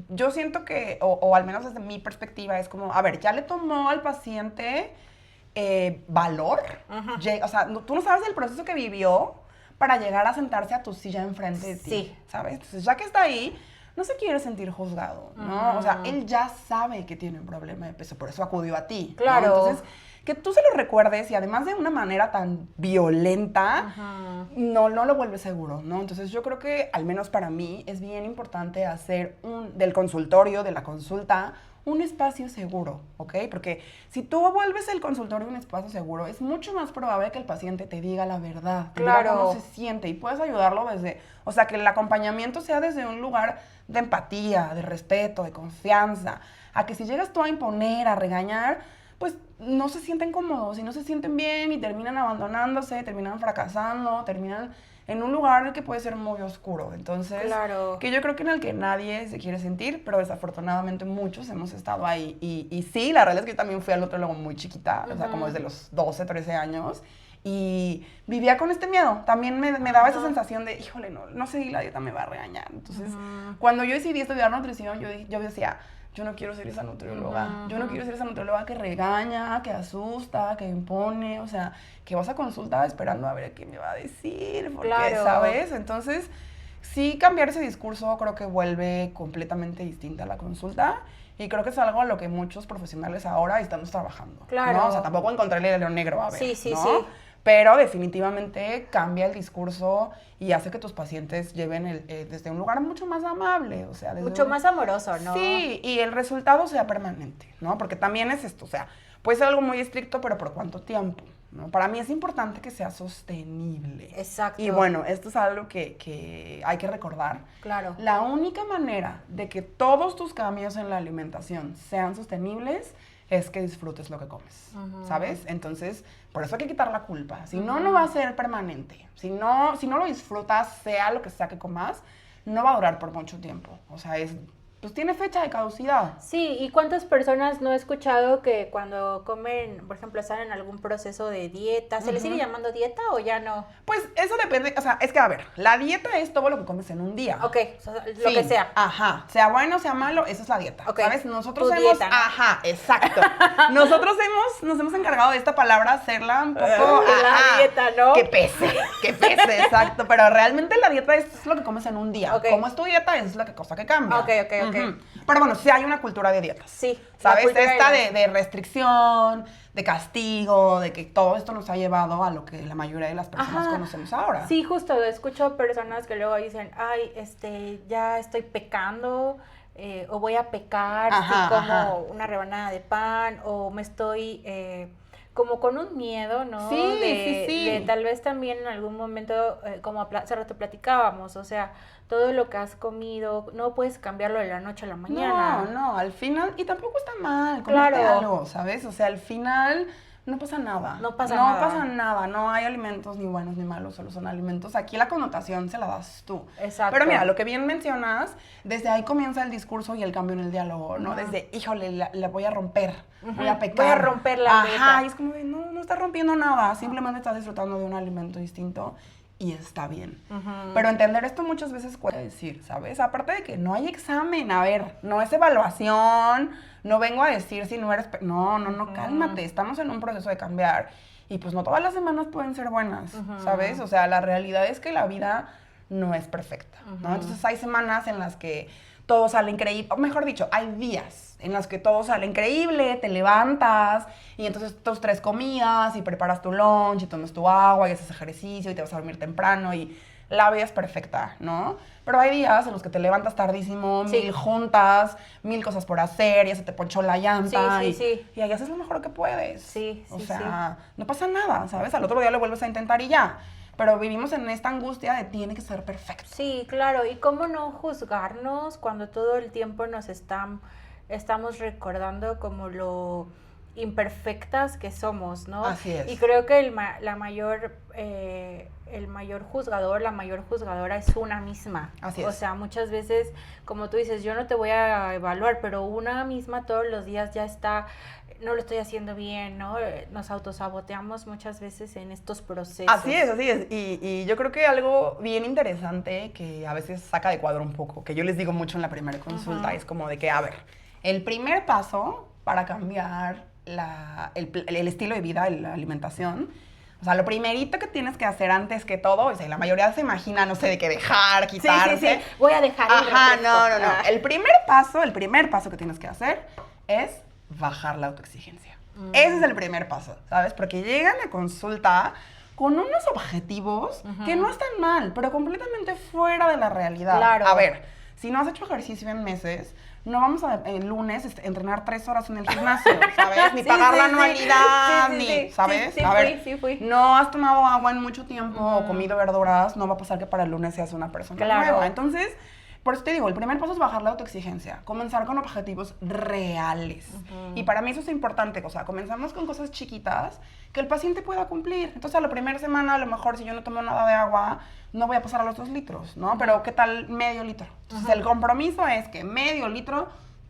yo siento que, o al menos desde mi perspectiva, es como, a ver, ya le tomó al paciente valor. O sea, tú no sabes el proceso que vivió para llegar a sentarse a tu silla enfrente de ti, Sí. ¿sabes? Entonces, ya que está ahí, no se quiere sentir juzgado, ¿no? O sea, él ya sabe que tiene un problema de peso, por eso acudió a ti, ¿no? Claro. Entonces, que tú se lo recuerdes y además de una manera tan violenta, no lo vuelve seguro, ¿no? Entonces yo creo que, al menos para mí, es bien importante hacer del consultorio, de la consulta, un espacio seguro, ¿ok? Porque si tú vuelves el consultorio un espacio seguro, es mucho más probable que el paciente te diga la verdad, te diga cómo se siente y puedes ayudarlo desde, o sea, que el acompañamiento sea desde un lugar de empatía, de respeto, de confianza, a que si llegas tú a imponer, a regañar, pues no se sienten cómodos y no se sienten bien y terminan abandonándose, terminan fracasando, terminan en un lugar que puede ser muy oscuro. Entonces, que yo creo que en el que nadie se quiere sentir, pero desafortunadamente muchos hemos estado ahí. Y sí, la realidad es que yo también fui al nutriólogo muy chiquita, o sea, como desde los 12, 13 años, y vivía con este miedo. También me daba esa sensación de, híjole, no sé si la dieta me va a regañar. Entonces, cuando yo decidí estudiar nutrición, yo decía, yo no quiero ser esa nutrióloga. Yo no quiero ser esa nutrióloga que regaña, que asusta, que impone. O sea, que vas a consulta esperando a ver qué me va a decir. Porque, ¿sabes? Entonces, sí cambiar ese discurso creo que vuelve completamente distinta la consulta. Y creo que es algo a lo que muchos profesionales ahora estamos trabajando. Claro. ¿no? O sea, tampoco encontrarle el león negro, a ver, Sí. Pero definitivamente cambia el discurso y hace que tus pacientes lleven desde un lugar mucho más amable, o sea, mucho más amoroso, ¿no? Sí, y el resultado sea permanente, ¿no? Porque también es esto, o sea, puede ser algo muy estricto, pero ¿por cuánto tiempo? ¿no? Para mí es importante que sea sostenible. Exacto. Y bueno, esto es algo que hay que recordar. Claro. La única manera de que todos tus cambios en la alimentación sean sostenibles es que disfrutes lo que comes, ¿sabes? Entonces, por eso hay que quitar la culpa. Si no, no va a ser permanente. Si no lo disfrutas, sea lo que sea que comas, no va a durar por mucho tiempo. O sea, pues tiene fecha de caducidad. Sí, ¿y cuántas personas no he escuchado que cuando comen, por ejemplo, están en algún proceso de dieta, ¿se les sigue llamando dieta o ya no? Pues eso depende, o sea, es que a ver, la dieta es todo lo que comes en un día. Ok, lo que sea. Ajá, sea bueno, sea malo, esa es la dieta, okay. ¿sabes? Nosotros dieta, ¿no? Ajá, exacto. Nosotros nos hemos encargado de esta palabra hacerla un poco... la dieta, ¿no? Que pese, exacto. Pero realmente la dieta es lo que comes en un día. Okay. Como es tu dieta, es la cosa que cambia. Ok. Pero bueno, sí hay una cultura de dietas. Sí. ¿Sabes? Esta de restricción, de castigo, de que todo esto nos ha llevado a lo que la mayoría de las personas conocemos ahora. Sí, justo, escucho personas que luego dicen, ay, ya estoy pecando, o voy a pecar si como una rebanada de pan, o me estoy... como con un miedo, ¿no? Sí. De tal vez también en algún momento, como hace rato platicábamos, o sea, todo lo que has comido, no puedes cambiarlo de la noche a la mañana. No, al final, y tampoco está mal comerte algo, ¿sabes? O sea, al final no pasa nada. No pasa nada, no hay alimentos ni buenos ni malos, solo son alimentos. Aquí la connotación se la das tú. Exacto. Pero mira, lo que bien mencionas, desde ahí comienza el discurso y el cambio en el diálogo, ¿no? Desde, híjole, la voy a romper, voy a pecar. Voy a romper la dieta. Y es como de, no estás rompiendo nada, simplemente estás disfrutando de un alimento distinto. y está bien. Pero entender esto muchas veces cuesta decir, ¿sabes? Aparte de que no hay examen, a ver, no es evaluación, no vengo a decir si no eres... No, cálmate, estamos en un proceso de cambiar y pues no todas las semanas pueden ser buenas, ¿sabes? O sea, la realidad es que la vida no es perfecta, ¿no? Entonces hay semanas en las que todo sale increíble, o mejor dicho, hay días en los que todo sale increíble, te levantas y entonces tus 3 comidas y preparas tu lunch y tomas tu agua y haces ejercicio y te vas a dormir temprano y la vida es perfecta, ¿no? Pero hay días en los que te levantas tardísimo, 1000 juntas, 1000 cosas por hacer, ya se te ponchó la llanta y ahí haces lo mejor que puedes. O sea, no pasa nada, ¿sabes? Al otro día lo vuelves a intentar y ya. Pero vivimos en esta angustia de tiene que ser perfecto. Sí, claro. ¿Y cómo no juzgarnos cuando todo el tiempo nos estamos recordando como lo imperfectas que somos, ¿no? Así es. Y creo que el mayor juzgador, la mayor juzgadora es una misma. Así es. O sea, muchas veces, como tú dices, yo no te voy a evaluar, pero una misma todos los días ya está... no lo estoy haciendo bien, ¿no? Nos autosaboteamos muchas veces en estos procesos. Así es. Y yo creo que algo bien interesante que a veces saca de cuadro un poco, que yo les digo mucho en la primera consulta, es como de que, a ver, el primer paso para cambiar el estilo de vida, la alimentación, o sea, lo primerito que tienes que hacer antes que todo, o sea, la mayoría se imagina, no sé, de qué dejar, quitarse. Sí. Voy a dejar el refresco. No. El primer paso que tienes que hacer es bajar la autoexigencia. Ese es el primer paso, ¿sabes? Porque llegan a consulta con unos objetivos que no están mal, pero completamente fuera de la realidad. Claro. A ver, si no has hecho ejercicio en meses, no vamos a el lunes entrenar 3 horas en el gimnasio, ¿sabes? Ni pagar la anualidad, ¿sabes? A ver, fui. no has tomado agua en mucho tiempo o comido verduras, no va a pasar que para el lunes seas una persona nueva. Entonces, por eso te digo, el primer paso es bajar la autoexigencia, comenzar con objetivos reales. Y para mí eso es importante, o sea, comenzamos con cosas chiquitas que el paciente pueda cumplir. Entonces, a la primera semana, a lo mejor, si yo no tomo nada de agua, no voy a pasar a los 2 litros, ¿no? Pero, ¿qué tal medio litro? Entonces, el compromiso es que medio litro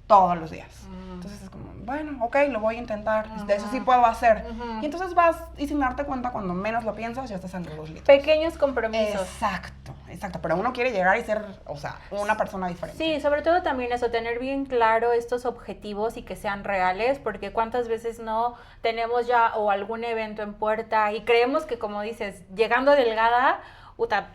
todos los días. Entonces, es como, bueno, ok, lo voy a intentar. Eso sí puedo hacer. Y entonces vas, y sin darte cuenta, cuando menos lo piensas, ya estás en los 2 litros. Pequeños compromisos. Exacto. Pero uno quiere llegar y ser, o sea, una persona diferente. Sí, sobre todo también eso, tener bien claro estos objetivos y que sean reales, porque cuántas veces no tenemos ya o algún evento en puerta y creemos que, como dices, llegando delgada,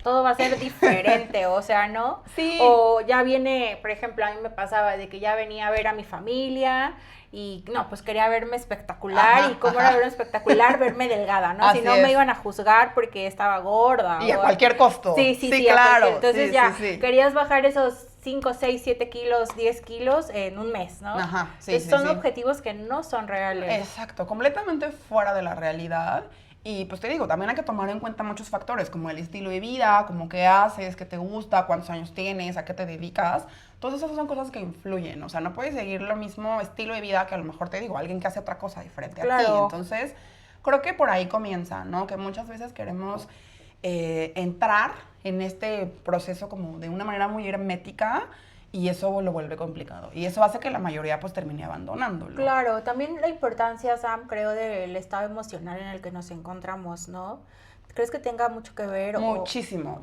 todo va a ser diferente, o sea, ¿no? Sí. O ya viene, por ejemplo, a mí me pasaba de que ya venía a ver a mi familia y no, pues quería verme espectacular y cómo era verme espectacular, verme delgada, ¿no? Si no me iban a juzgar porque estaba gorda. Y a cualquier costo. Sí, claro. Entonces querías bajar esos 5, 6, 7 kilos, 10 kilos en un mes, ¿no? Entonces son objetivos que no son reales. Exacto, completamente fuera de la realidad. Y pues te digo, también hay que tomar en cuenta muchos factores, como el estilo de vida, como qué haces, qué te gusta, cuántos años tienes, a qué te dedicas. Todas esas son cosas que influyen. O sea, no puedes seguir lo mismo estilo de vida que a lo mejor te digo, alguien que hace otra cosa diferente a ti. Entonces, creo que por ahí comienza, ¿no? Que muchas veces queremos entrar en este proceso como de una manera muy hermética y eso lo vuelve complicado. Y eso hace que la mayoría pues termine abandonándolo. Claro, también la importancia, Sam, creo, del estado emocional en el que nos encontramos, ¿no? ¿Crees que tenga mucho que ver? Muchísimo.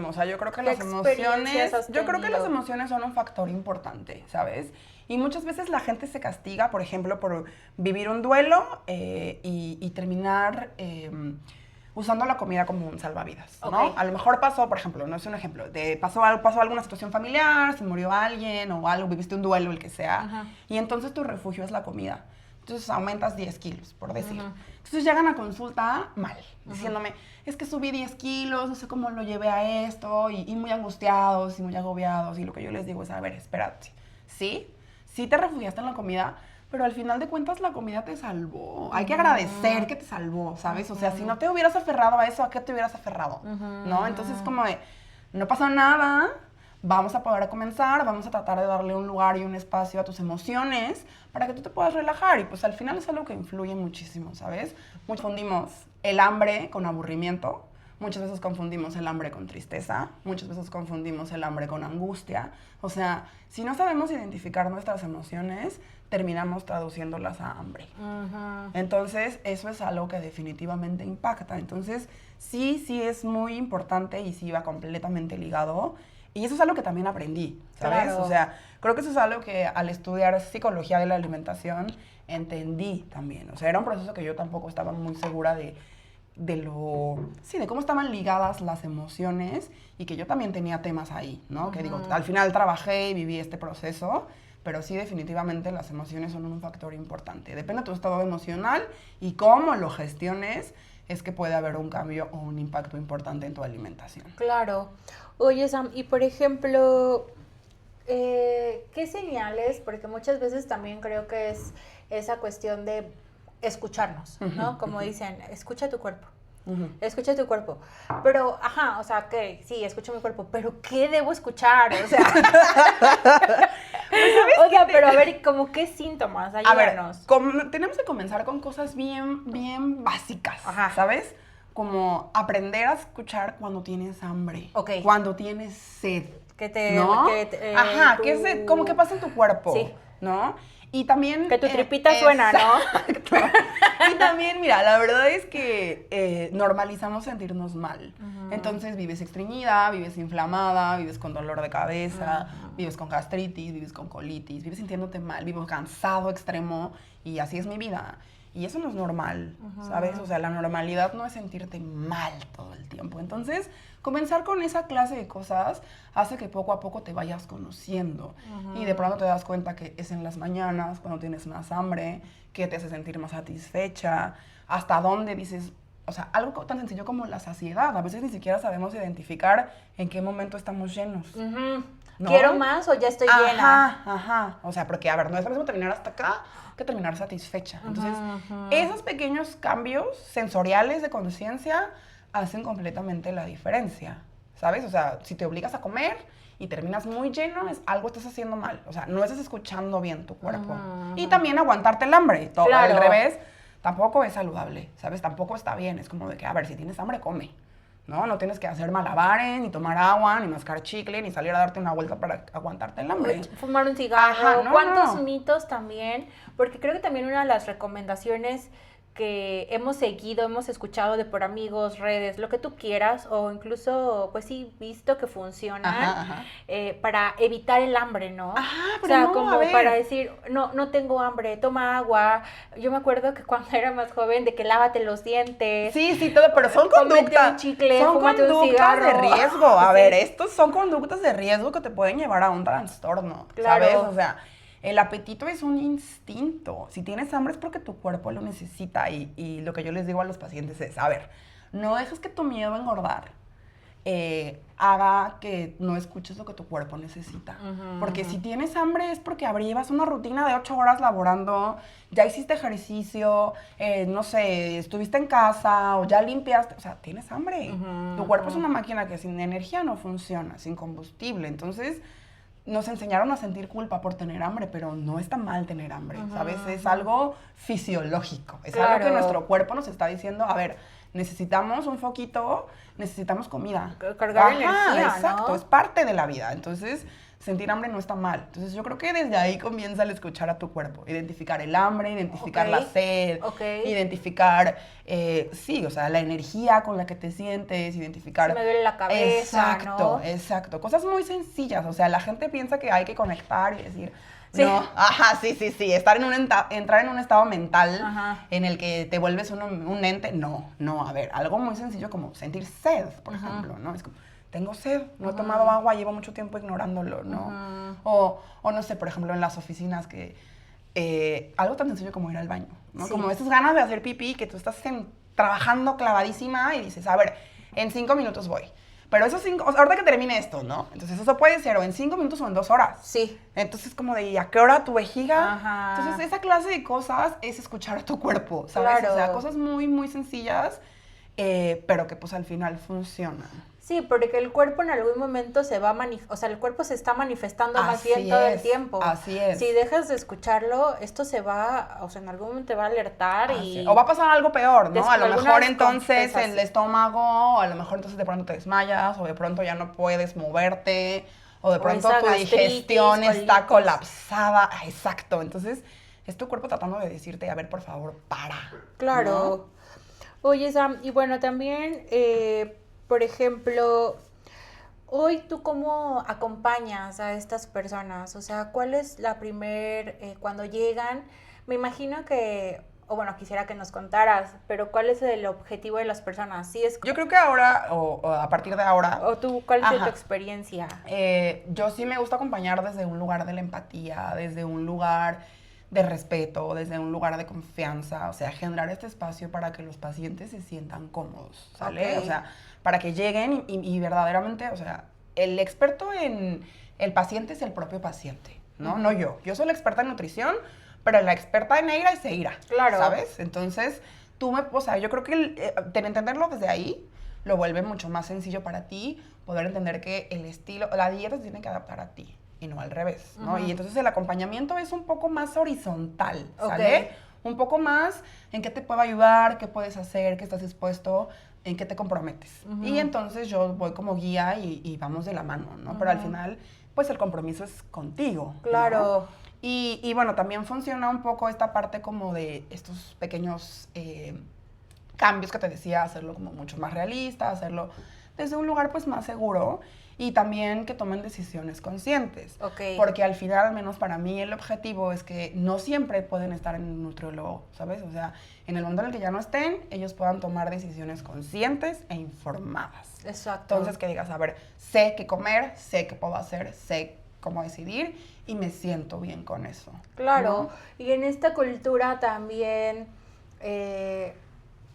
O sea, yo creo que las emociones son un factor importante, ¿sabes? Y muchas veces la gente se castiga, por ejemplo, por vivir un duelo y terminar usando la comida como un salvavidas, ¿no? A lo mejor pasó, por ejemplo, no es un ejemplo, pasó alguna situación familiar, se murió alguien o algo, viviste un duelo, el que sea, y entonces tu refugio es la comida. Entonces aumentas 10 kilos, por decir. Entonces llegan a consulta mal, diciéndome, es que subí 10 kilos, no sé cómo lo llevé a esto, y muy angustiados y muy agobiados, y lo que yo les digo es, a ver, espérate, sí te refugiaste en la comida, pero al final de cuentas la comida te salvó. Hay que agradecer que te salvó, ¿sabes? O sea, si no te hubieras aferrado a eso, ¿a qué te hubieras aferrado? ¿No? Entonces, como de, no pasa nada, vamos a poder comenzar, vamos a tratar de darle un lugar y un espacio a tus emociones para que tú te puedas relajar. Y pues al final es algo que influye muchísimo, ¿sabes? Confundimos el hambre con aburrimiento, Muchas veces confundimos el hambre con tristeza, muchas veces confundimos el hambre con angustia. O sea, si no sabemos identificar nuestras emociones, terminamos traduciéndolas a hambre. Entonces, eso es algo que definitivamente impacta. Entonces, sí es muy importante y sí va completamente ligado. Y eso es algo que también aprendí, ¿sabes? Claro. O sea, creo que eso es algo que al estudiar psicología de la alimentación entendí también. O sea, era un proceso que yo tampoco estaba muy segura de cómo estaban ligadas las emociones y que yo también tenía temas ahí, ¿no? Que digo, al final trabajé y viví este proceso, pero sí definitivamente las emociones son un factor importante. Depende de tu estado emocional y cómo lo gestiones, es que puede haber un cambio o un impacto importante en tu alimentación. Claro. Oye, Sam, y por ejemplo, ¿qué señales? Porque muchas veces también creo que es esa cuestión de escucharnos, ¿no? Como dicen, escucha tu cuerpo. Escucha tu cuerpo. Pero, o sea, que sí, escucho mi cuerpo, pero ¿qué debo escuchar? O sea, pero a ver, ¿como qué síntomas? Ayúdanos. A ver, tenemos que comenzar con cosas bien básicas, ¿sabes? Como aprender a escuchar cuando tienes hambre, cuando tienes sed, ¿no? Como que pasa en tu cuerpo, ¿no? Y también... Que tu tripita suena, ¿no? Y también, mira, la verdad es que normalizamos sentirnos mal. Entonces vives estreñida, vives inflamada, vives con dolor de cabeza, vives con gastritis, vives con colitis, vives sintiéndote mal, vives cansado extremo y así es mi vida. Y eso no es normal, ¿sabes? O sea, la normalidad no es sentirte mal todo el tiempo. Entonces, comenzar con esa clase de cosas hace que poco a poco te vayas conociendo. Y de pronto te das cuenta que es en las mañanas, cuando tienes más hambre, que te hace sentir más satisfecha, hasta dónde dices... O sea, algo tan sencillo como la saciedad. A veces ni siquiera sabemos identificar en qué momento estamos llenos. ¿No? ¿Quiero más o ya estoy llena? O sea, porque, a ver, no es lo mismo terminar hasta acá que terminar satisfecha. Entonces, esos pequeños cambios sensoriales de conciencia hacen completamente la diferencia, ¿sabes? O sea, si te obligas a comer y terminas muy lleno, algo estás haciendo mal. O sea, no estás escuchando bien tu cuerpo. Y también aguantarte el hambre. Todo al revés, tampoco es saludable, ¿sabes? Tampoco está bien. Es como de que, a ver, si tienes hambre, come. No tienes que hacer malabares, ni tomar agua, ni mascar chicle, ni salir a darte una vuelta para aguantarte el hambre. Fumar un cigarro. ¿Cuántos mitos también? Porque creo que también una de las recomendaciones que hemos seguido, hemos escuchado de por amigos, redes, lo que tú quieras, o incluso, pues sí, visto que funcionan para evitar el hambre, ¿no? Pero o sea, como para decir, no tengo hambre, toma agua. Yo me acuerdo que cuando era más joven, de que lávate los dientes. Sí, todo, pero son conductas. Un chicle, son fúmate un cigarro. De riesgo. A ver, estos son conductas de riesgo que te pueden llevar a un trastorno, ¿sabes? O sea, el apetito es un instinto. Si tienes hambre es porque tu cuerpo lo necesita. Y lo que yo les digo a los pacientes es, a ver, no dejes que tu miedo a engordar haga que no escuches lo que tu cuerpo necesita. Porque si tienes hambre es porque llevas una rutina de 8 horas laborando, ya hiciste ejercicio, no sé, estuviste en casa o ya limpiaste. O sea, tienes hambre. Tu cuerpo es una máquina que sin energía no funciona, sin combustible. Entonces... nos enseñaron a sentir culpa por tener hambre, pero no está mal tener hambre, ¿sabes? Es algo fisiológico, es algo que nuestro cuerpo nos está diciendo, a ver, necesitamos un foquito, necesitamos comida. Cargar energía, exacto, es parte de la vida. Entonces, sentir hambre no está mal. Entonces, yo creo que desde ahí comienza el escuchar a tu cuerpo. Identificar el hambre, identificar la sed, identificar, o sea, la energía con la que te sientes, identificar... Se me duele la cabeza, Exacto. Cosas muy sencillas. O sea, la gente piensa que hay que conectar y decir... Sí. No, entrar en un estado mental en el que te vuelves un ente. No, a ver, algo muy sencillo como sentir sed, por ejemplo, ¿no? Es como... tengo sed, no he tomado agua, llevo mucho tiempo ignorándolo, ¿no? O no sé, por ejemplo, en las oficinas que algo tan sencillo como ir al baño, ¿no? Como esas ganas de hacer pipí que tú estás trabajando clavadísima y dices, a ver, en 5 minutos voy. Pero esos 5, o sea, ahorita que termine esto, ¿no? Entonces eso puede ser o en 5 minutos o en 2 horas. Sí. Entonces como de, ¿y a qué hora tu vejiga? Entonces esa clase de cosas es escuchar a tu cuerpo, ¿sabes? Claro. O sea, cosas muy, muy sencillas pero que pues al final funcionan. Sí, porque el cuerpo en algún momento se va o sea, el cuerpo se está manifestando más bien todo el tiempo. Así es. Si dejas de escucharlo, esto se va, o sea, en algún momento te va a alertar o va a pasar algo peor, ¿no? A lo mejor entonces el el estómago, a lo mejor entonces de pronto te desmayas, o de pronto ya no puedes moverte, o de pronto tu digestión está colapsada. Exacto. Entonces, es tu cuerpo tratando de decirte, a ver, por favor, para. Claro. ¿No? Oye, Sam, y bueno, también, por ejemplo, hoy tú cómo acompañas a estas personas, o sea, ¿cuál es la cuando llegan? Me imagino que, o bueno, quisiera que nos contaras, pero ¿cuál es el objetivo de las personas? ¿Sí es... Yo creo que ahora, o a partir de ahora... ¿O tú, cuál es tu experiencia? Yo sí me gusta acompañar desde un lugar de la empatía, desde un lugar de respeto, desde un lugar de confianza, o sea, generar este espacio para que los pacientes se sientan cómodos, ¿sale? Okay. O sea, para que lleguen y verdaderamente, o sea, el experto en el paciente es el propio paciente, ¿no? Uh-huh. No yo. Yo soy la experta en nutrición, pero la experta en EIRA es EIRA, claro. ¿Sabes? Entonces, o sea, yo creo que entenderlo desde ahí lo vuelve mucho más sencillo para ti, poder entender que el estilo, la dieta se tiene que adaptar a ti y no al revés, ¿no? Uh-huh. Y entonces el acompañamiento es un poco más horizontal, ¿sale? Okay. Un poco más en qué te puedo ayudar, qué puedes hacer, qué estás dispuesto, en qué te comprometes. Uh-huh. Y entonces yo voy como guía y vamos de la mano, ¿no? Uh-huh. Pero al final, pues el compromiso es contigo. Claro. ¿No? Y bueno, también funciona un poco esta parte como de estos pequeños cambios que te decía, hacerlo como mucho más realista, hacerlo desde un lugar pues más seguro y también que tomen decisiones conscientes. Okay. Porque al final, al menos para mí, el objetivo es que no siempre pueden estar en un nutriólogo, ¿sabes? O sea, en el momento en el que ya no estén, ellos puedan tomar decisiones conscientes e informadas. Exacto. Entonces, que digas, a ver, sé qué comer, sé qué puedo hacer, sé cómo decidir y me siento bien con eso. Claro, ¿no? Y en esta cultura también,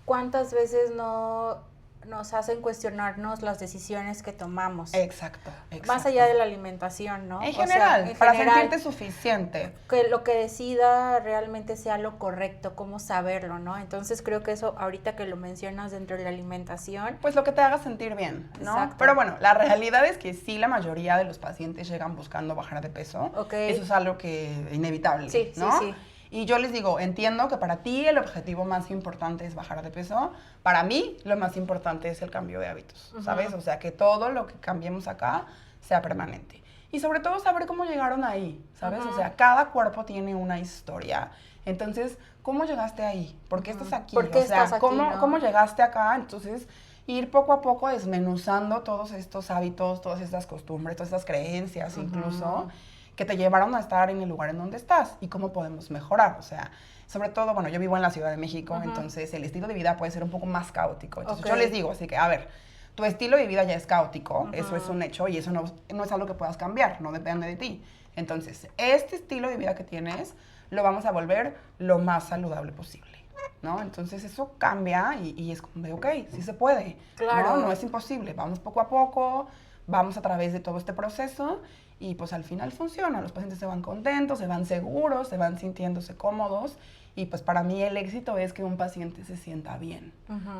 ¿cuántas veces no nos hacen cuestionarnos las decisiones que tomamos? Exacto. Más allá de la alimentación, ¿no? En general, para sentirte suficiente. Que lo que decida realmente sea lo correcto, cómo saberlo, ¿no? Entonces creo que eso, ahorita que lo mencionas dentro de la alimentación... Pues lo que te haga sentir bien, ¿no? Exacto. Pero bueno, la realidad es que sí, la mayoría de los pacientes llegan buscando bajar de peso. Okay. Eso es algo que inevitable, sí, ¿no? Sí. Y yo les digo, entiendo que para ti el objetivo más importante es bajar de peso. Para mí, lo más importante es el cambio de hábitos, ¿sabes? O sea, que todo lo que cambiemos acá sea permanente. Y sobre todo, saber cómo llegaron ahí, ¿sabes? O sea, cada cuerpo tiene una historia. Entonces, ¿cómo llegaste ahí? ¿Por qué estás aquí? ¿Por qué estás aquí, ¿cómo llegaste acá? Entonces, ir poco a poco desmenuzando todos estos hábitos, todas estas costumbres, todas estas creencias incluso, que te llevaron a estar en el lugar en donde estás y cómo podemos mejorar. O sea, sobre todo, bueno, yo vivo en la Ciudad de México, entonces el estilo de vida puede ser un poco más caótico. Entonces yo les digo, así que, a ver, tu estilo de vida ya es caótico, eso es un hecho y eso no es algo que puedas cambiar, no depende de ti. Entonces, este estilo de vida que tienes lo vamos a volver lo más saludable posible, ¿no? Entonces eso cambia y es como de, ok, sí se puede. Claro. No es imposible, vamos poco a poco, vamos a través de todo este proceso y pues al final funciona, los pacientes se van contentos, se van seguros, se van sintiéndose cómodos y pues para mí el éxito es que un paciente se sienta bien,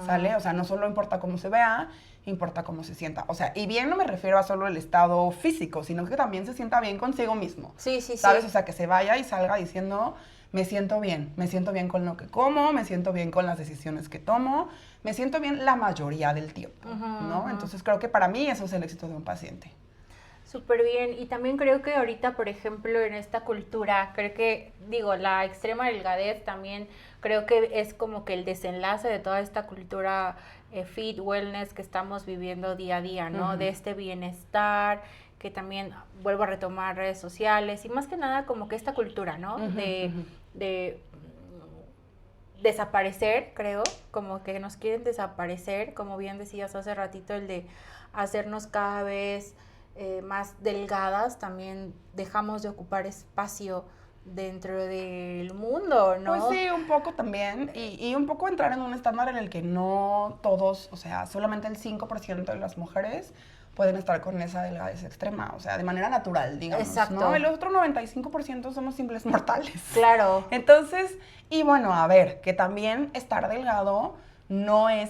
¿sale? O sea, no solo importa cómo se vea, importa cómo se sienta. O sea, y bien no me refiero a solo el estado físico, sino que también se sienta bien consigo mismo. Sí. ¿Sabes? O sea, que se vaya y salga diciendo, me siento bien con lo que como, me siento bien con las decisiones que tomo, me siento bien la mayoría del tiempo, ¿no? Entonces creo que para mí eso es el éxito de un paciente. Súper bien, y también creo que ahorita, por ejemplo, en esta cultura, creo que, la extrema delgadez también creo que es como que el desenlace de toda esta cultura fit, wellness que estamos viviendo día a día, ¿no? De este bienestar, que también vuelvo a retomar redes sociales, y más que nada como que esta cultura, ¿no? De desaparecer, creo, como que nos quieren desaparecer, como bien decías hace ratito, el de hacernos cada vez... más delgadas, también dejamos de ocupar espacio dentro del mundo, ¿no? Pues sí, un poco también, y un poco entrar en un estándar en el que no todos, o sea, solamente el 5% de las mujeres pueden estar con esa delgadez extrema, o sea, de manera natural, digamos, exacto, ¿no? El otro 95% somos simples mortales. Claro. Entonces, y bueno, a ver, que también estar delgado no es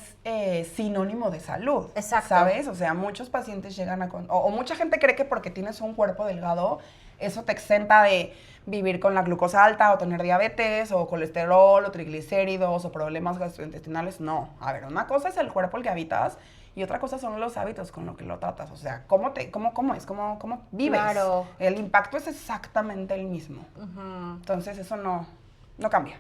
sinónimo de salud. Exacto. ¿Sabes? O sea, muchos pacientes llegan o mucha gente cree que porque tienes un cuerpo delgado, eso te exenta de vivir con la glucosa alta o tener diabetes o colesterol o triglicéridos o problemas gastrointestinales. No. A ver, una cosa es el cuerpo el que habitas y otra cosa son los hábitos con los que lo tratas. O sea, cómo vives. Claro. El impacto es exactamente el mismo. Entonces, eso no cambia.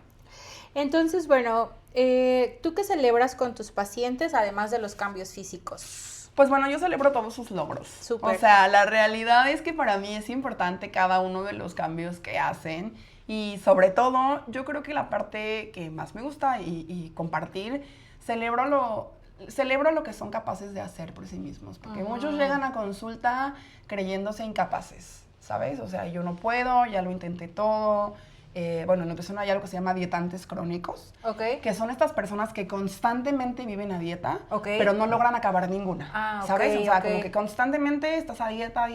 Entonces, bueno, ¿tú qué celebras con tus pacientes además de los cambios físicos? Pues bueno, yo celebro todos sus logros. Súper. O sea, la realidad es que para mí es importante cada uno de los cambios que hacen y sobre todo, yo creo que la parte que más me gusta y compartir, celebro lo que son capaces de hacer por sí mismos, porque muchos llegan a consulta creyéndose incapaces, ¿sabes? O sea, yo no puedo, ya lo intenté todo. Bueno, en nutrición hay algo que se llama dietantes crónicos, que son estas personas que constantemente viven a dieta, pero no logran acabar ninguna, ¿sabes? O sea, como que constantemente estás a dieta,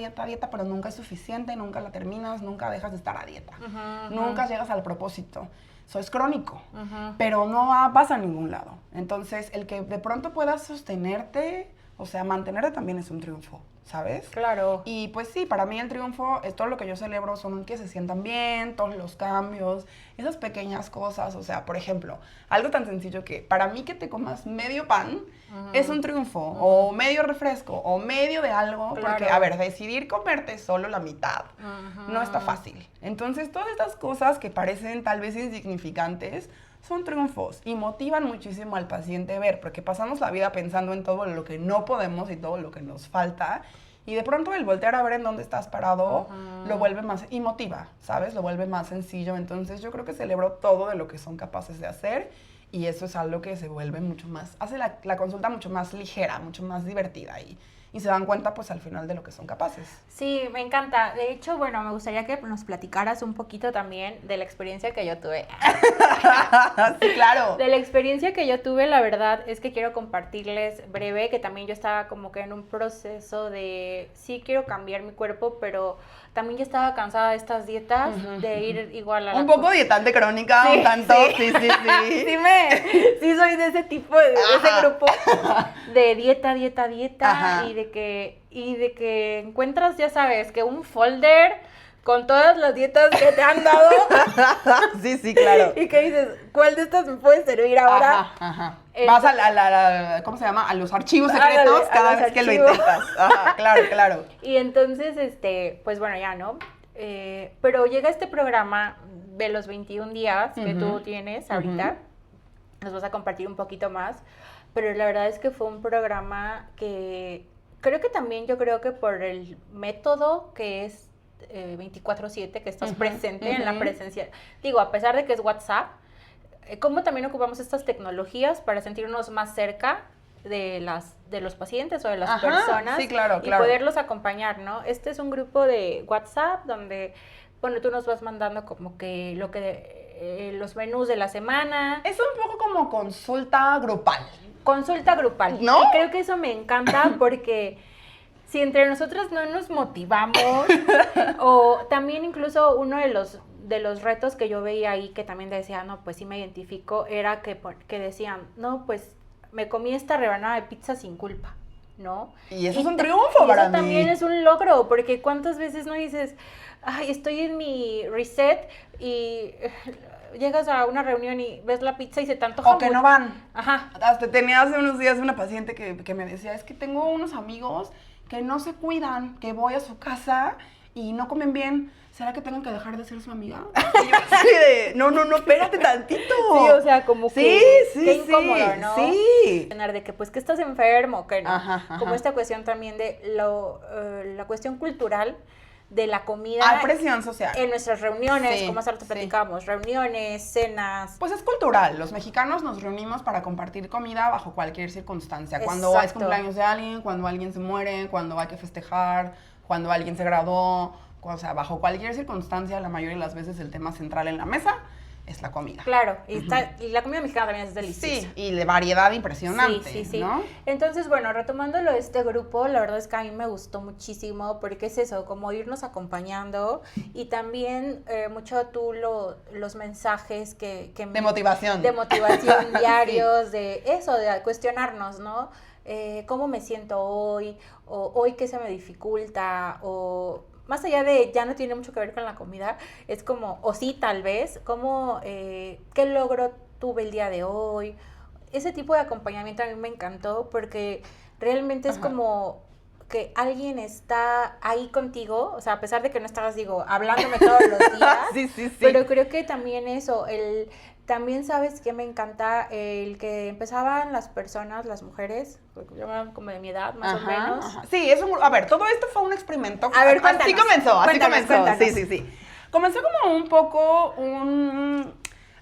pero nunca es suficiente, nunca la terminas, nunca dejas de estar a dieta, nunca llegas al propósito. Eso es crónico, pero no pasa a ningún lado. Entonces, el que de pronto puedas sostenerte, o sea, mantenerte también es un triunfo, ¿sabes? Claro. Y pues sí, para mí el triunfo es todo lo que yo celebro, son que se sientan bien, todos los cambios, esas pequeñas cosas. O sea, por ejemplo, algo tan sencillo que para mí que te comas medio pan es un triunfo, o medio refresco, o medio de algo, porque, a ver, decidir comerte solo la mitad no está fácil. Entonces, todas estas cosas que parecen tal vez insignificantes son triunfos y motivan muchísimo al paciente ver, porque pasamos la vida pensando en todo lo que no podemos y todo lo que nos falta, y de pronto el voltear a ver en dónde estás parado lo vuelve más, y motiva, ¿sabes? Lo vuelve más sencillo. Entonces yo creo que celebro todo de lo que son capaces de hacer, y eso es algo que se vuelve mucho más, hace la consulta mucho más ligera, mucho más divertida, y se dan cuenta pues al final de lo que son capaces. Sí, me encanta. De hecho, bueno, me gustaría que nos platicaras un poquito también de la experiencia que yo tuve. Sí, claro. De la experiencia que yo tuve, la verdad es que quiero compartirles breve, que también yo estaba como que en un proceso de, sí quiero cambiar mi cuerpo, pero también ya estaba cansada de estas dietas, de ir igual a la... Un poco dietante crónica, sí, un tanto, sí. Sí soy de ese tipo, de ese grupo de dieta, Ajá. y de que encuentras, ya sabes, que un folder con todas las dietas que te han dado. Sí, claro. Y que dices, ¿cuál de estas me puede servir ahora? Ajá. Vas a la ¿cómo se llama? A los archivos secretos cada vez que lo intentas. Ajá, claro. Y entonces, pues bueno, ya, ¿no? Pero llega este programa de los 21 días que tú tienes ahorita. Nos vas a compartir un poquito más. Pero la verdad es que fue un programa que creo que también, yo creo que por el método que es 24/7, que estás presente en la presencia. Digo, a pesar de que es WhatsApp, cómo también ocupamos estas tecnologías para sentirnos más cerca de los pacientes o de las personas. Sí, claro. Y poderlos acompañar, ¿no? Este es un grupo de WhatsApp donde, bueno, tú nos vas mandando como que los menús de la semana. Es un poco como consulta grupal. Consulta grupal. ¿No? Y creo que eso me encanta porque si entre nosotras no nos motivamos, o también incluso uno de los retos que yo veía ahí, que también decía, no, pues sí me identifico, era que decían, no, pues me comí esta rebanada de pizza sin culpa, ¿no? Y eso es un triunfo para mí. Eso también es un logro, porque cuántas veces no dices, ay, estoy en mi reset y llegas a una reunión y ves la pizza y se te antoja. O que no van. Ajá. Hasta tenía hace unos días una paciente que me decía, es que tengo unos amigos que no se cuidan, que voy a su casa y no comen bien. ¿Será que tengo que dejar de ser su amiga? Y yo así de, no, espérate tantito. Sí, o sea, como que qué incómodo, ¿no? Sí. De que, pues, que estás enfermo, que no. Ajá. Como esta cuestión también de la cuestión cultural de la comida. Hay presión social. En nuestras reuniones, Sí, como hace rato platicábamos, reuniones, cenas. Pues es cultural. Los mexicanos nos reunimos para compartir comida bajo cualquier circunstancia. Cuando Exacto. es cumpleaños de alguien, cuando alguien se muere, cuando hay que festejar, cuando alguien se graduó. O sea, bajo cualquier circunstancia, la mayoría de las veces el tema central en la mesa es la comida. Claro, y la comida mexicana también es deliciosa. Sí, y de variedad impresionante, sí. ¿no? Entonces, bueno, retomándolo este grupo, la verdad es que a mí me gustó muchísimo porque es eso, como irnos acompañando y también mucho tú los mensajes que de motivación. De motivación diarios, Sí. de eso, de cuestionarnos, ¿no? ¿Cómo me siento hoy? O hoy qué se me dificulta, o más allá de ya no tiene mucho que ver con la comida, es como, o sí tal vez, como qué logro tuve el día de hoy. Ese tipo de acompañamiento a mí me encantó porque realmente es como que alguien está ahí contigo, o sea, a pesar de que no estabas, digo, hablándome todos los días, sí. Pero creo que también eso, también sabes que me encanta el que empezaban las personas, las mujeres, como de mi edad, más o menos. Sí, a ver, todo esto fue un experimento. A ver, cuéntanos. Así comenzó. Cuéntanos. Sí. Comenzó como un poco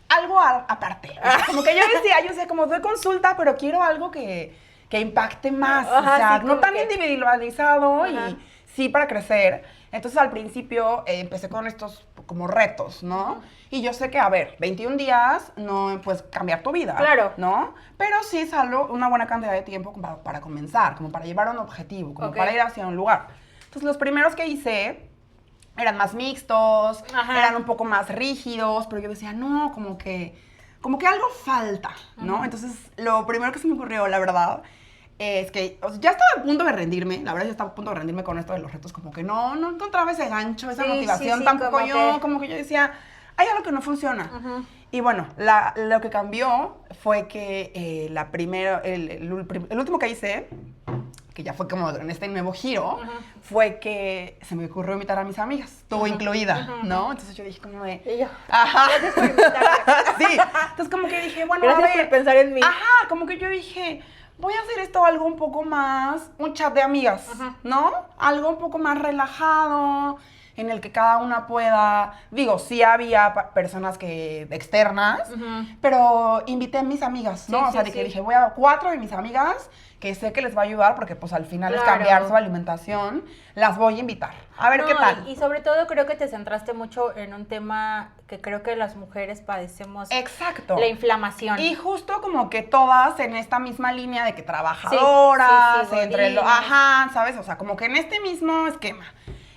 algo aparte. O sea, como que yo decía, como doy consulta, pero quiero algo que impacte más. Ajá, o sea, sí, no tan que individualizado Ajá. y sí para crecer. Entonces, al principio empecé con estos como retos, ¿no? Y yo sé que, a ver, 21 días no puedes cambiar tu vida. Claro. ¿No? Pero sí es algo, una buena cantidad de tiempo como para comenzar, como para llevar un objetivo, como para ir hacia un lugar. Entonces, los primeros que hice eran más mixtos, eran un poco más rígidos, pero yo decía, no, como que algo falta, ¿no? Entonces, lo primero que se me ocurrió, la verdad, es que ya estaba a punto de rendirme, la verdad, ya estaba a punto de rendirme con esto de los retos, como que no encontraba ese gancho, esa motivación, tampoco como que yo decía, hay algo que no funciona. Y bueno, lo que cambió fue que el último que hice, que ya fue como en este nuevo giro, fue que se me ocurrió invitar a mis amigas, tú incluida, ¿no? Entonces yo dije como de... Y yo, gracias por invitarme. Sí, entonces como que dije, bueno, gracias por pensar en mí. Como que yo dije, voy a hacer esto algo un poco más, un chat de amigas, ¿no? Algo un poco más relajado, en el que cada una pueda, digo, sí había personas externas, pero invité a mis amigas, ¿no? Sí, o sea, que dije, voy a 4 de mis amigas que sé que les va a ayudar porque pues al final es cambiar su alimentación, las voy a invitar. A ver qué tal. Y sobre todo creo que te centraste mucho en un tema que creo que las mujeres padecemos. Exacto. La inflamación. Y justo como que todas en esta misma línea de que trabajadoras, entre ¿sabes? O sea, como que en este mismo esquema.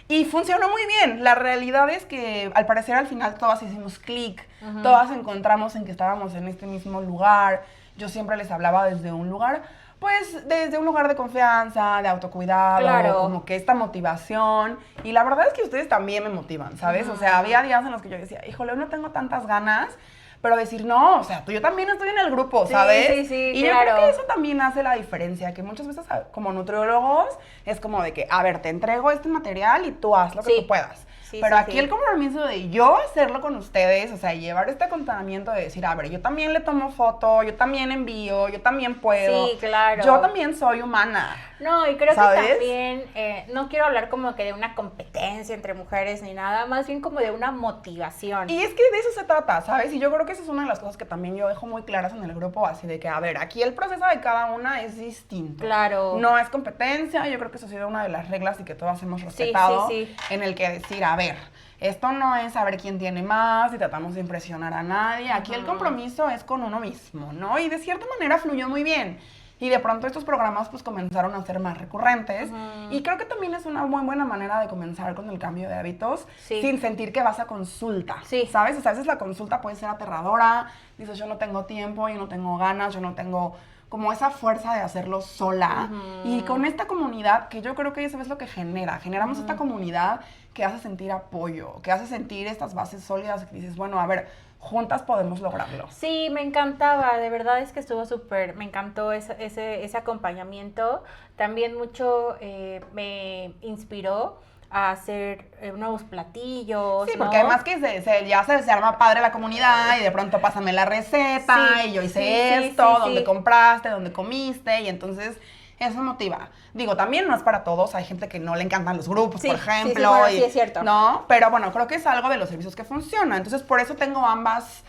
Y funcionó muy bien. La realidad es que al parecer al final todas hicimos clic, todas encontramos en que estábamos en este mismo lugar. Yo siempre les hablaba desde un lugar, pues desde un lugar de confianza, de autocuidado, como que esta motivación. Y la verdad es que ustedes también me motivan, ¿sabes? O sea, había días en los que yo decía, híjole, no tengo tantas ganas, pero decir, no, o sea, yo también estoy en el grupo, ¿sabes? Sí, y yo creo que eso también hace la diferencia, que muchas veces como nutriólogos es como de que, a ver, te entrego este material y tú haz lo que tú puedas. Pero aquí el compromiso de yo hacerlo con ustedes, o sea, llevar este acompañamiento de decir, a ver, yo también le tomo foto, yo también envío, yo también puedo. Sí, claro. Yo también soy humana. No, y creo que también, no quiero hablar como que de una competencia entre mujeres ni nada, más bien como de una motivación. Y es que de eso se trata, ¿sabes? Y yo creo que esa es una de las cosas que también yo dejo muy claras en el grupo, así de que, a ver, aquí el proceso de cada una es distinto. Claro. No es competencia, yo creo que eso ha sido una de las reglas y que todas hemos respetado, en el que decir, a ver, esto no es saber quién tiene más y tratamos de impresionar a nadie, aquí el compromiso es con uno mismo, ¿no? Y de cierta manera fluyó muy bien. Y de pronto estos programas pues comenzaron a ser más recurrentes y creo que también es una muy buena manera de comenzar con el cambio de hábitos sin sentir que vas a consulta, ¿sabes? O sea, a veces la consulta puede ser aterradora, dices yo no tengo tiempo, yo no tengo ganas, yo no tengo como esa fuerza de hacerlo sola y con esta comunidad que yo creo que eso es lo que generamos esta comunidad que hace sentir apoyo, que hace sentir estas bases sólidas que dices, bueno, a ver, juntas podemos lograrlo. Sí, me encantaba, de verdad es que estuvo súper, me encantó ese acompañamiento. También mucho me inspiró a hacer nuevos platillos. Sí, porque además que se arma padre la comunidad y de pronto pásame la receta y yo hice esto, dónde compraste, dónde comiste y entonces eso motiva. Digo, también no es para todos, hay gente que no le encantan los grupos, por ejemplo. Bueno, sí es cierto. ¿No? Pero bueno, creo que es algo de los servicios que funciona. Entonces, por eso tengo ambas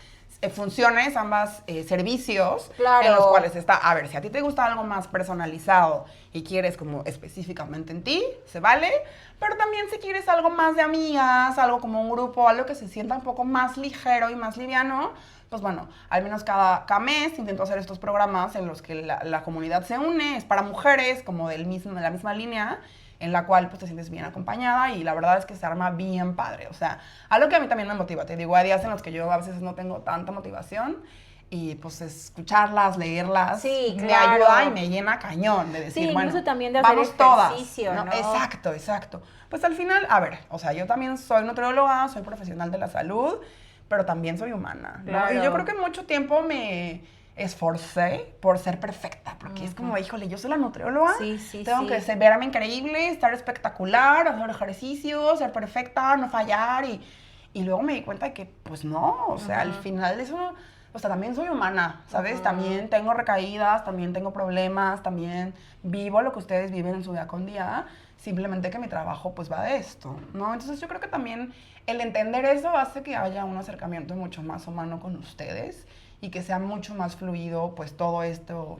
funciones, ambas servicios, Claro. en los cuales está, a ver, si a ti te gusta algo más personalizado y quieres como específicamente en ti, se vale, pero también si quieres algo más de amigas, algo como un grupo, algo que se sienta un poco más ligero y más liviano, pues bueno, al menos cada mes intento hacer estos programas en los que la comunidad se une, es para mujeres, como de la misma línea, en la cual pues te sientes bien acompañada y la verdad es que se arma bien padre. O sea, algo que a mí también me motiva, te digo, hay días en los que yo a veces no tengo tanta motivación y pues escucharlas, leerlas, Sí, me claro. ayuda y me llena cañón de decir, Sí, bueno, incluso también de hacer vamos todas. ejercicio, ¿no? Exacto, exacto. Pues al final, a ver, o sea, yo también soy nutrióloga, soy profesional de la salud, pero también soy humana, ¿no? Claro. Y yo creo que mucho tiempo me esforcé por ser perfecta, porque es como, híjole, yo soy la nutrióloga, Sí, tengo que verme increíble, estar espectacular, hacer ejercicio, ser perfecta, no fallar, y luego me di cuenta de que, pues no, o sea, al final eso, o sea, también soy humana, ¿sabes? También tengo recaídas, también tengo problemas, también vivo lo que ustedes viven en su día con día, simplemente que mi trabajo pues va de esto, ¿no? Entonces yo creo que también el entender eso hace que haya un acercamiento mucho más humano con ustedes y que sea mucho más fluido pues todo esto,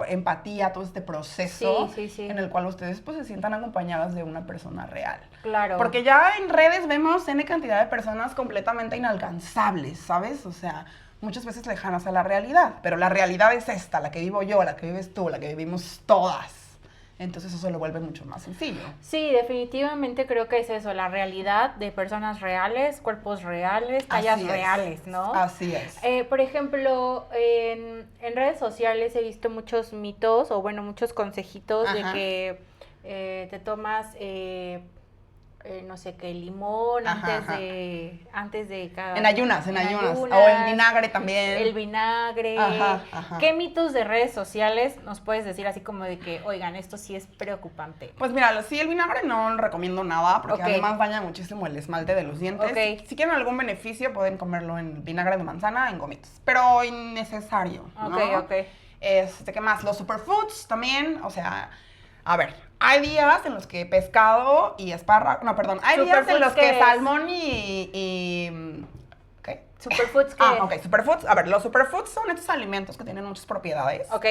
empatía, todo este proceso Sí. en el cual ustedes pues se sientan acompañadas de una persona real. Claro. Porque ya en redes vemos N cantidad de personas completamente inalcanzables, ¿sabes? O sea, muchas veces lejanas a la realidad, pero la realidad es esta, la que vivo yo, la que vives tú, la que vivimos todas. Entonces eso lo vuelve mucho más sencillo. Sí, definitivamente creo que es eso, la realidad de personas reales, cuerpos reales, tallas reales, ¿no? Así es. Por ejemplo, en redes sociales he visto muchos mitos o bueno, muchos consejitos de que te tomas, no sé qué, limón antes de cada... En ayunas. O el vinagre también. El vinagre. Ajá. ¿Qué mitos de redes sociales nos puedes decir así como de que, oigan, esto sí es preocupante? Pues mira, sí, el vinagre no lo recomiendo nada porque además daña muchísimo el esmalte de los dientes. Si quieren algún beneficio pueden comerlo en vinagre de manzana, en gomitas, pero innecesario, ¿no? Ok. ¿Qué más? Los superfoods también, o sea, a ver, hay días en los que pescado y espárrago, hay días en los que salmón y ¿qué? ¿Superfoods qué? Superfoods. A ver, los superfoods son estos alimentos que tienen muchas propiedades. Ok.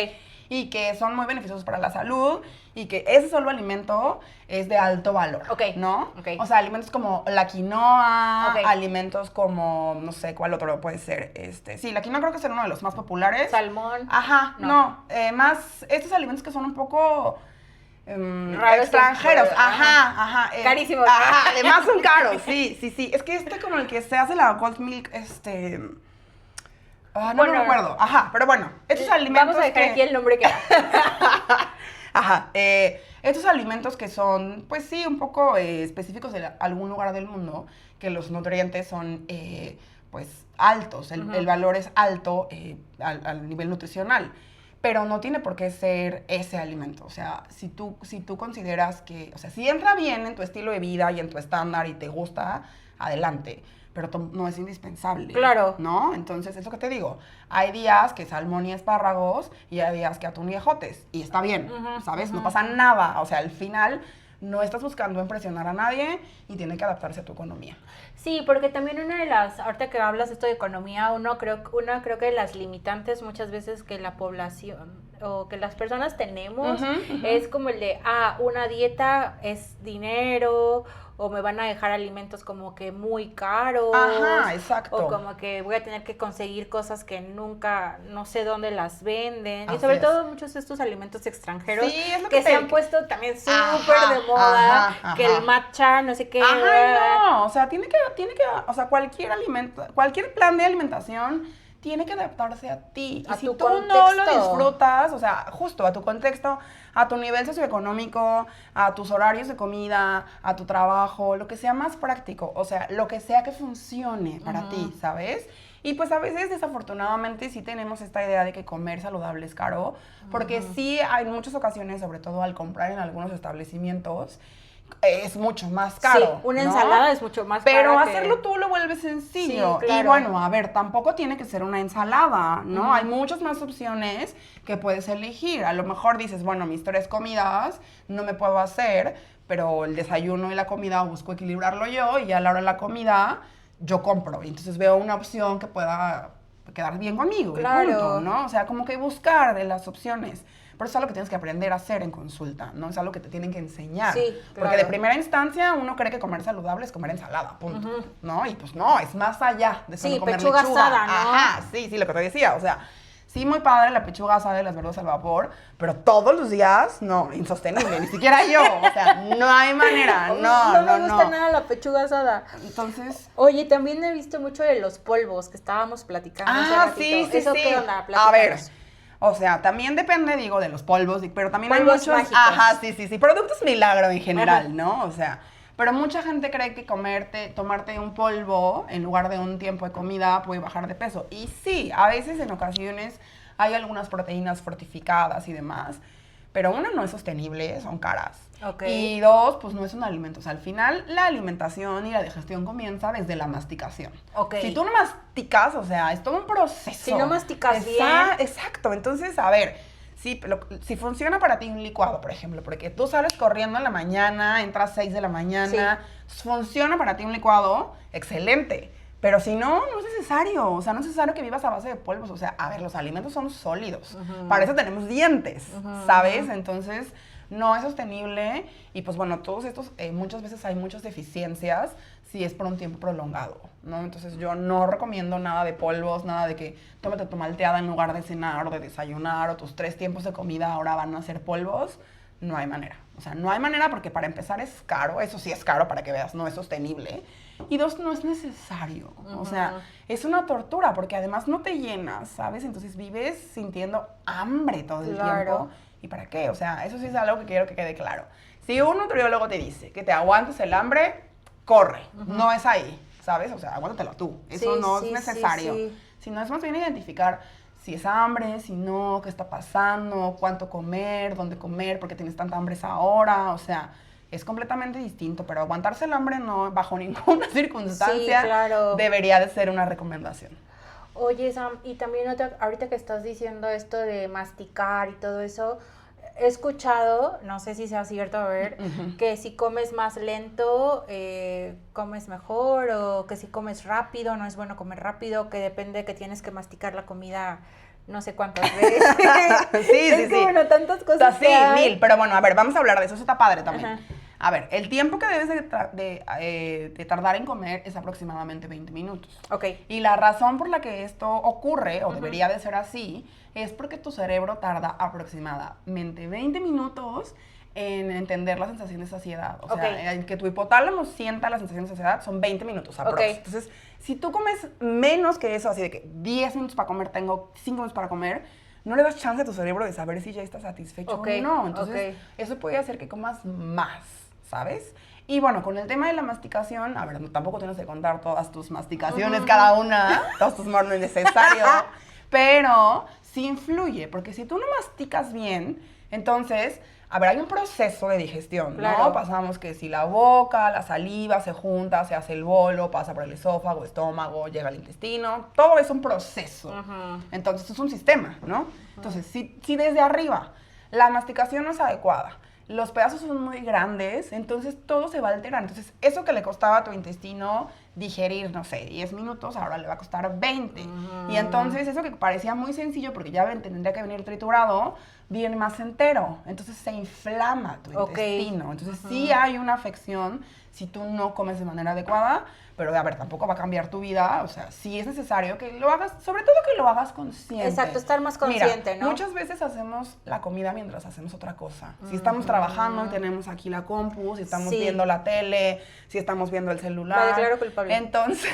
Y que son muy beneficiosos para la salud y que ese solo alimento es de alto valor, ¿no? O sea, alimentos como la quinoa, alimentos como, no sé, ¿cuál otro puede ser? Sí, la quinoa creo que es uno de los más populares. Salmón. No. Más estos alimentos que son un poco... raros, extranjeros, carísimos. Además son caros, sí. Es que como el que se hace la goat milk, no me acuerdo. Pero bueno, estos alimentos vamos a dejar aquí el nombre que era. Estos alimentos que son, pues sí, un poco específicos de algún lugar del mundo, que los nutrientes son, pues, altos, el valor es alto al nivel nutricional. Pero no tiene por qué ser ese alimento. O sea, si tú consideras que, o sea, si entra bien en tu estilo de vida y en tu estándar y te gusta, adelante. Pero no es indispensable. Claro. ¿No? Entonces, es lo que te digo. Hay días que salmón y espárragos y hay días que atún y ejotes. Y está bien, ¿sabes? No pasa nada. O sea, al final no estás buscando impresionar a nadie y tiene que adaptarse a tu economía. Sí, porque también ahorita que hablas esto de economía, creo que las limitantes muchas veces que la población o que las personas tenemos es como el de, una dieta es dinero, o me van a dejar alimentos como que muy caros. Exacto. O como que voy a tener que conseguir cosas que nunca, no sé dónde las venden. Y sobre todo muchos de estos alimentos extranjeros que se han puesto también súper de moda, que el matcha, no sé qué. No, o sea, tiene que, o sea, cualquier plan de alimentación tiene que adaptarse a ti. Y si tú no lo disfrutas, o sea, justo a tu contexto, a tu nivel socioeconómico, a tus horarios de comida, a tu trabajo, lo que sea más práctico, o sea, lo que sea que funcione para ti, ¿sabes? Y pues a veces, desafortunadamente, sí tenemos esta idea de que comer saludable es caro, porque sí hay muchas ocasiones, sobre todo al comprar en algunos establecimientos, es mucho más caro. Sí, una ensalada es mucho más cara. Pero hacerlo tú lo vuelves sencillo. Sí, claro. Y bueno, a ver, tampoco tiene que ser una ensalada, ¿no? Hay muchas más opciones que puedes elegir. A lo mejor dices, bueno, mis 3 comidas no me puedo hacer, pero el desayuno y la comida busco equilibrarlo yo y a la hora de la comida yo compro. Y entonces veo una opción que pueda quedar bien conmigo, Claro. y punto, ¿no? O sea, como que buscar de las opciones. Pero eso es algo que tienes que aprender a hacer en consulta, ¿no? Es algo que te tienen que enseñar. Sí, Porque de primera instancia uno cree que comer saludable es comer ensalada, punto. ¿No? Y pues no, es más allá de solo comer pechuga lechuga. asada, ¿no? Ajá, sí, lo que te decía. O sea, sí, muy padre la pechuga asada y las verduras al vapor, pero todos los días, no, insostenible, ni siquiera yo. O sea, no hay manera, no me gusta nada la pechuga asada. Entonces... Oye, también he visto mucho de los polvos que estábamos platicando hace ratito. Sí. ¿Eso qué onda? A ver, Platícanos. o sea, también depende, digo, de los polvos, pero también hay Polvos muchos... mágicos. Ajá, sí, productos milagro en general, ¿no? O sea, pero mucha gente cree que tomarte un polvo en lugar de un tiempo de comida puede bajar de peso. Y sí, a veces en ocasiones hay algunas proteínas fortificadas y demás, pero una, no es sostenible, son caras. Okay. Y dos, pues no es un alimento. O sea, al final la alimentación y la digestión comienza desde la masticación. Okay. Si tú no masticas, o sea, es todo un proceso. Si no masticas bien. Exacto. Entonces, a ver, si funciona para ti un licuado, por ejemplo, porque tú sales corriendo en la mañana, entras 6 de la mañana, funciona para ti un licuado, excelente. Pero si no, no es necesario. O sea, no es necesario que vivas a base de polvos. O sea, a ver, los alimentos son sólidos. Para eso tenemos dientes, ¿sabes? Entonces, no es sostenible. Y pues bueno, todos estos, muchas veces hay muchas deficiencias si es por un tiempo prolongado, ¿no? Entonces, yo no recomiendo nada de polvos, nada de que tómate tu malteada en lugar de cenar o de desayunar, o tus 3 tiempos de comida ahora van a ser polvos. No hay manera. O sea, no hay manera porque para empezar es caro. Eso sí es caro para que veas, no es sostenible. Y dos, no es necesario. O sea, es una tortura porque además no te llenas, ¿sabes? Entonces vives sintiendo hambre todo el tiempo. ¿Y para qué? O sea, eso sí es algo que quiero que quede claro. Si un nutriólogo te dice que te aguantes el hambre, corre. No es ahí, ¿sabes? O sea, aguántatelo tú. Eso no es necesario. Sino es más bien identificar si es hambre, si no, qué está pasando, cuánto comer, dónde comer, por qué tienes tanta hambre esa hora. O sea, es completamente distinto, pero aguantarse el hambre no, bajo ninguna circunstancia, debería de ser una recomendación. Oye, Sam, y también ahorita que estás diciendo esto de masticar y todo eso, he escuchado, no sé si sea cierto, a ver, que si comes más lento, comes mejor, o que si comes rápido, no es bueno comer rápido, que depende que tienes que masticar la comida no sé cuántas veces. Sí. Bueno, tantas cosas. Sí, 1000, pero bueno, a ver, vamos a hablar de eso, eso está padre también. Ajá. A ver, el tiempo que debes de tardar en comer es aproximadamente 20 minutos. Ok. Y la razón por la que esto ocurre, o debería de ser así, es porque tu cerebro tarda aproximadamente 20 minutos en entender la sensación de saciedad. O sea, en que tu hipotálamo sienta la sensación de saciedad son 20 minutos aproximadamente. Entonces, si tú comes menos que eso, así de que 10 minutos para comer, tengo 5 minutos para comer, no le das chance a tu cerebro de saber si ya está satisfecho o no. Entonces, eso puede hacer que comas más, ¿sabes? Y bueno, con el tema de la masticación, a ver, tampoco tienes que contar todas tus masticaciones, cada una, todos tus no es necesario, pero sí influye, porque si tú no masticas bien, entonces, a ver, hay un proceso de digestión, ¿no? Pasamos que si la boca, la saliva se junta, se hace el bolo, pasa por el esófago, estómago, llega al intestino, todo es un proceso. Entonces, es un sistema, ¿no? Entonces, si desde arriba la masticación no es adecuada, los pedazos son muy grandes, entonces todo se va a alterar. Entonces, eso que le costaba a tu intestino digerir, no sé, 10 minutos, ahora le va a costar 20. Y entonces, eso que parecía muy sencillo, porque ya tendría que venir triturado, viene más entero. Entonces, se inflama tu intestino. Entonces, sí hay una afección si tú no comes de manera adecuada, pero a ver, tampoco va a cambiar tu vida. O sea, sí es necesario que lo hagas, sobre todo que lo hagas consciente. Exacto, estar más consciente, Mira, ¿no? Muchas veces hacemos la comida mientras hacemos otra cosa. Si estamos trabajando y tenemos aquí la compu, si estamos viendo la tele, si estamos viendo el celular. Me declaro culpable. Entonces,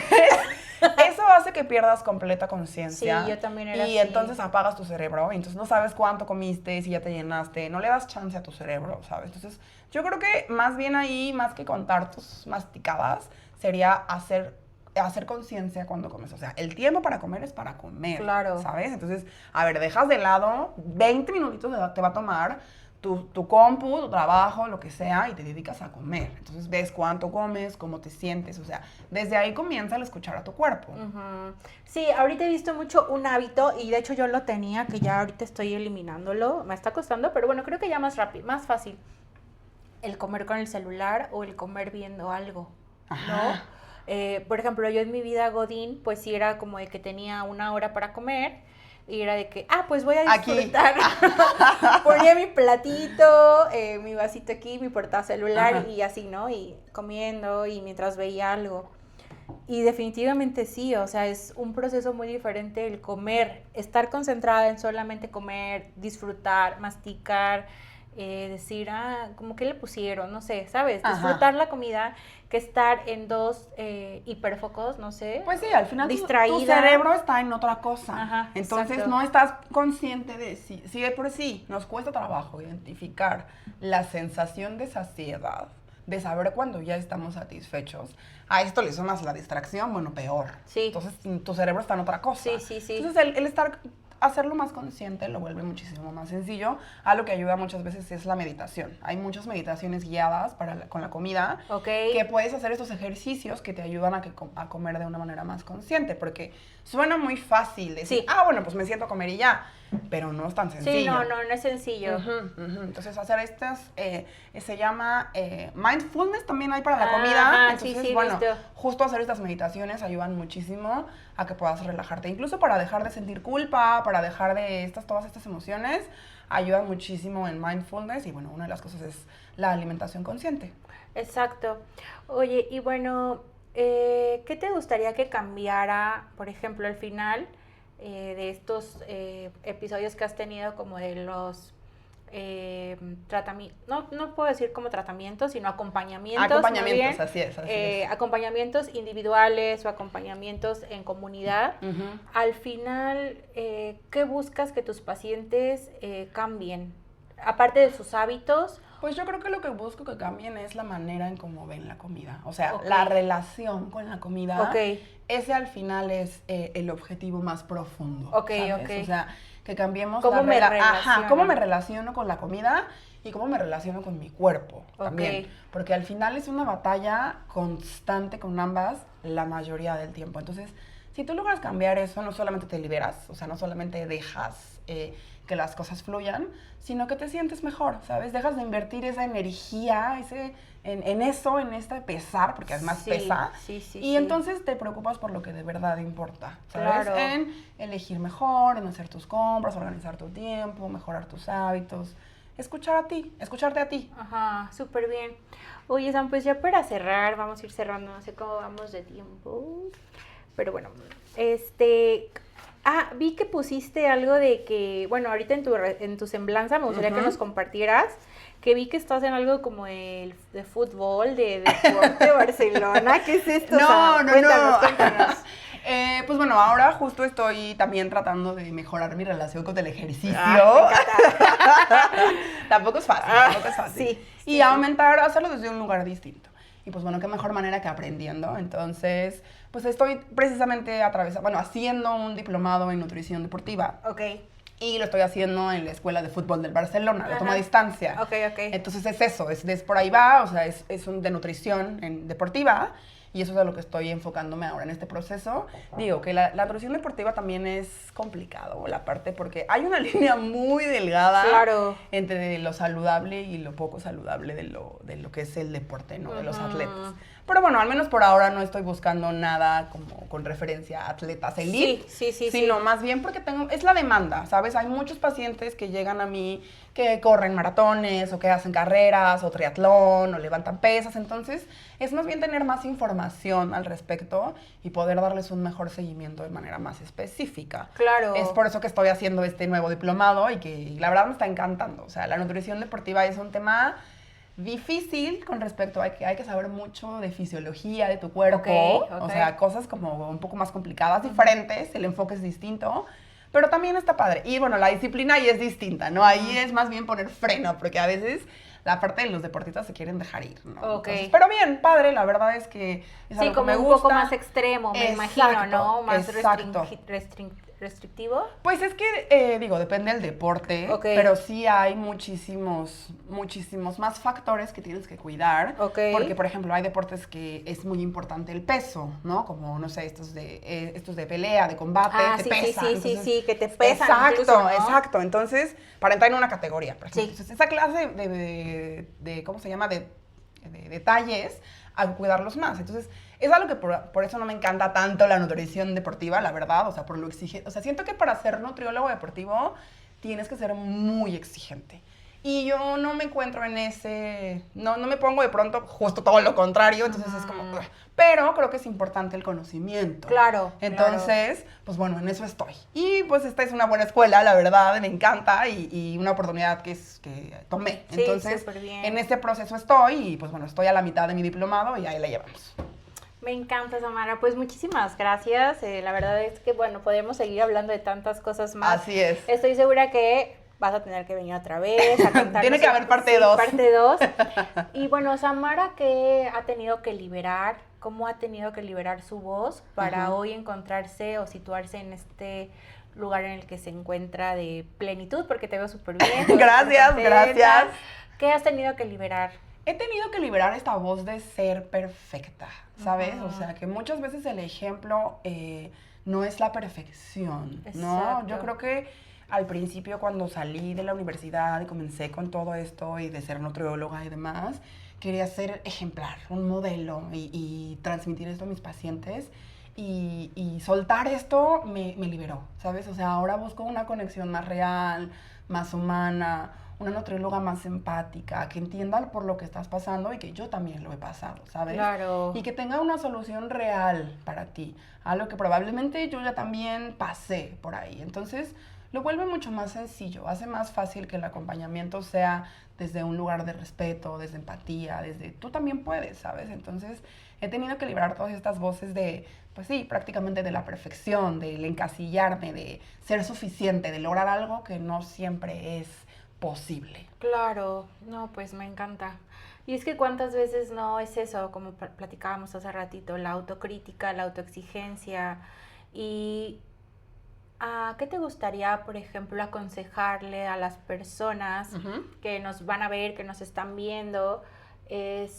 eso hace que pierdas completa conciencia. Sí, yo también era Y así. entonces apagas tu cerebro. Y entonces no sabes cuánto comiste, si ya te llenaste. No le das chance a tu cerebro, ¿sabes? Entonces, yo creo que más bien ahí, más que contar tus masticadas, sería hacer conciencia cuando comes. O sea, el tiempo para comer es para comer. Claro. ¿Sabes? Entonces, a ver, dejas de lado, 20 minutitos te va a tomar tu compu, tu trabajo, lo que sea, y te dedicas a comer. Entonces, ves cuánto comes, cómo te sientes. O sea, desde ahí comienza el escuchar a tu cuerpo. Sí, ahorita he visto mucho un hábito, y de hecho yo lo tenía, que ya ahorita estoy eliminándolo. Me está costando, pero bueno, creo que ya más rápido, más fácil. El comer con el celular o el comer viendo algo, ¿no? Por ejemplo, yo en mi vida Godín, pues sí era como de que tenía 1 hora para comer y era de que, pues voy a disfrutar. Ponía mi platito, mi vasito aquí, mi portacelular y así, ¿no? Y comiendo y mientras veía algo. Y definitivamente sí, o sea, es un proceso muy diferente el comer, estar concentrada en solamente comer, disfrutar, masticar, decir, como que le pusieron, no sé, ¿sabes? Disfrutar la comida, que estar en dos hiperfocos, no sé. Pues sí, al final distraída. Tu cerebro está en otra cosa. Ajá, entonces exacto. No estás consciente de si de por sí nos cuesta trabajo identificar la sensación de saciedad, de saber cuando ya estamos satisfechos. A esto le sumas la distracción, bueno, peor. Sí. Entonces tu cerebro está en otra cosa. Sí. Entonces el hacerlo más consciente lo vuelve muchísimo más sencillo. Algo que ayuda muchas veces es la meditación. Hay muchas meditaciones guiadas con la comida, que puedes hacer estos ejercicios que te ayudan a comer de una manera más consciente, porque suena muy fácil decir, bueno, pues me siento a comer y ya, pero no es tan sencillo. Sí, no es sencillo. Entonces hacer estas, se llama mindfulness, también hay para la comida. Entonces, bueno, justo hacer estas meditaciones ayudan muchísimo a que puedas relajarte, incluso para dejar de sentir culpa, para dejar de todas estas emociones, ayuda muchísimo en mindfulness. Y bueno, una de las cosas es la alimentación consciente. Exacto. Oye, y bueno, ¿qué te gustaría que cambiara, por ejemplo, al final de estos episodios que has tenido, como de los tratamientos, no puedo decir como tratamientos, sino acompañamientos. Acompañamientos, así es. Acompañamientos individuales o acompañamientos en comunidad. Al final, ¿qué buscas que tus pacientes cambien? Aparte de sus hábitos. Pues yo creo que lo que busco que cambien es la manera en cómo ven la comida. O sea, la relación con la comida. Ese al final es el objetivo más profundo. ¿Sabes? O sea, que cambiemos cómo me relaciono con la comida y cómo me relaciono con mi cuerpo también. Porque al final es una batalla constante con ambas la mayoría del tiempo. Entonces, si tú logras cambiar eso, no solamente te liberas, o sea, no solamente dejas que las cosas fluyan, sino que te sientes mejor, ¿sabes? Dejas de invertir esa energía, en este pesar, porque además pesa. Y entonces te preocupas por lo que de verdad importa, ¿sabes? Claro. En elegir mejor, en hacer tus compras, organizar tu tiempo, mejorar tus hábitos, escucharte a ti. Ajá, súper bien. Oye, Sam, pues ya para cerrar, vamos a ir cerrando, no sé cómo vamos de tiempo, pero bueno, vi que pusiste algo de que, bueno, ahorita en tu semblanza me gustaría que nos compartieras, que vi que estás en algo como de fútbol, de deporte Barcelona. ¿Qué es esto? Cuéntanos. Pues bueno, ahora justo estoy también tratando de mejorar mi relación con el ejercicio. Tampoco es fácil. Y hacerlo desde un lugar distinto. Y pues bueno, qué mejor manera que aprendiendo. Entonces, pues estoy precisamente haciendo un diplomado en nutrición deportiva. Y lo estoy haciendo en la Escuela de Fútbol del Barcelona, lo tomo a distancia. Entonces es eso, es por ahí va, o sea, es de nutrición deportiva. Y eso es a lo que estoy enfocándome ahora en este proceso. Digo que la nutrición deportiva también es complicado, la parte, porque hay una línea muy delgada entre lo saludable y lo poco saludable de lo que es el deporte, ¿no? De los atletas. Pero bueno, al menos por ahora no estoy buscando nada como con referencia a atletas elite. Sino más bien porque es la demanda, ¿sabes? Hay muchos pacientes que llegan a mí que corren maratones o que hacen carreras o triatlón o levantan pesas. Entonces, es más bien tener más información al respecto y poder darles un mejor seguimiento de manera más específica. Claro. Es por eso que estoy haciendo este nuevo diplomado y que la verdad me está encantando. O sea, la nutrición deportiva es un tema difícil con respecto a que hay que saber mucho de fisiología de tu cuerpo. O sea, cosas como un poco más complicadas, diferentes, el enfoque es distinto. Pero también está padre. Y bueno, la disciplina ahí es distinta, ¿no? Ahí es más bien poner freno, porque a veces la parte de los deportistas se quieren dejar ir, ¿no? Entonces, pero bien, padre, la verdad es que es algo que me gusta. Sí, como un poco más extremo, me imagino, ¿no? Más restrictivo. Pues es que, depende del deporte, pero sí hay muchísimos más factores que tienes que cuidar. Porque, por ejemplo, hay deportes que es muy importante el peso, ¿no? Como, no sé, estos de pelea, de combate, te pesan. Sí, que te pesan. Exacto. Entonces, para entrar en una categoría, por ejemplo. Entonces, esa clase de ¿cómo se llama? De de detalles a cuidarlos más. Entonces, es algo que por eso no me encanta tanto la nutrición deportiva, la verdad, o sea, por lo exigente. O sea, siento que para ser nutriólogo deportivo tienes que ser muy exigente. Y yo no me encuentro en ese, no me pongo de pronto justo todo lo contrario, entonces es como, ugh. Pero creo que es importante el conocimiento. Claro. Entonces, pues bueno, en eso estoy. Y pues esta es una buena escuela, la verdad, me encanta y una oportunidad que tomé. Sí, entonces, superbién. en este proceso estoy y pues bueno, estoy a la mitad de mi diplomado y ahí la llevamos. Me encanta, Samara. Pues muchísimas gracias. La verdad es que, bueno, podemos seguir hablando de tantas cosas más. Así es. Estoy segura que vas a tener que venir otra vez a contarnos. Tiene que haber parte 2. Parte 2. Y bueno, Samara, ¿qué ha tenido que liberar? ¿Cómo ha tenido que liberar su voz para hoy encontrarse o situarse en este lugar en el que se encuentra de plenitud? Porque te veo súper bien. Gracias. ¿Qué has tenido que liberar? He tenido que liberar esta voz de ser perfecta, ¿sabes? O sea, que muchas veces el ejemplo no es la perfección, ¿no? Exacto. Yo creo que al principio cuando salí de la universidad y comencé con todo esto y de ser nutrióloga y demás, quería ser ejemplar, un modelo y transmitir esto a mis pacientes. Y soltar esto me liberó, ¿sabes? O sea, ahora busco una conexión más real, más humana, una nutrióloga más empática, que entienda por lo que estás pasando y que yo también lo he pasado, ¿sabes? Claro. Y que tenga una solución real para ti, algo que probablemente yo ya también pasé por ahí. Entonces, lo vuelve mucho más sencillo, hace más fácil que el acompañamiento sea desde un lugar de respeto, desde empatía, desde tú también puedes, ¿sabes? Entonces, he tenido que liberar todas estas voces de, pues sí, prácticamente de la perfección, del encasillarme, de ser suficiente, de lograr algo que no siempre es posible. Claro, no, pues me encanta. Y es que cuántas veces no es eso, como platicábamos hace ratito, la autocrítica, la autoexigencia. Y ¿qué te gustaría, por ejemplo, aconsejarle a las personas que nos van a ver, que nos están viendo,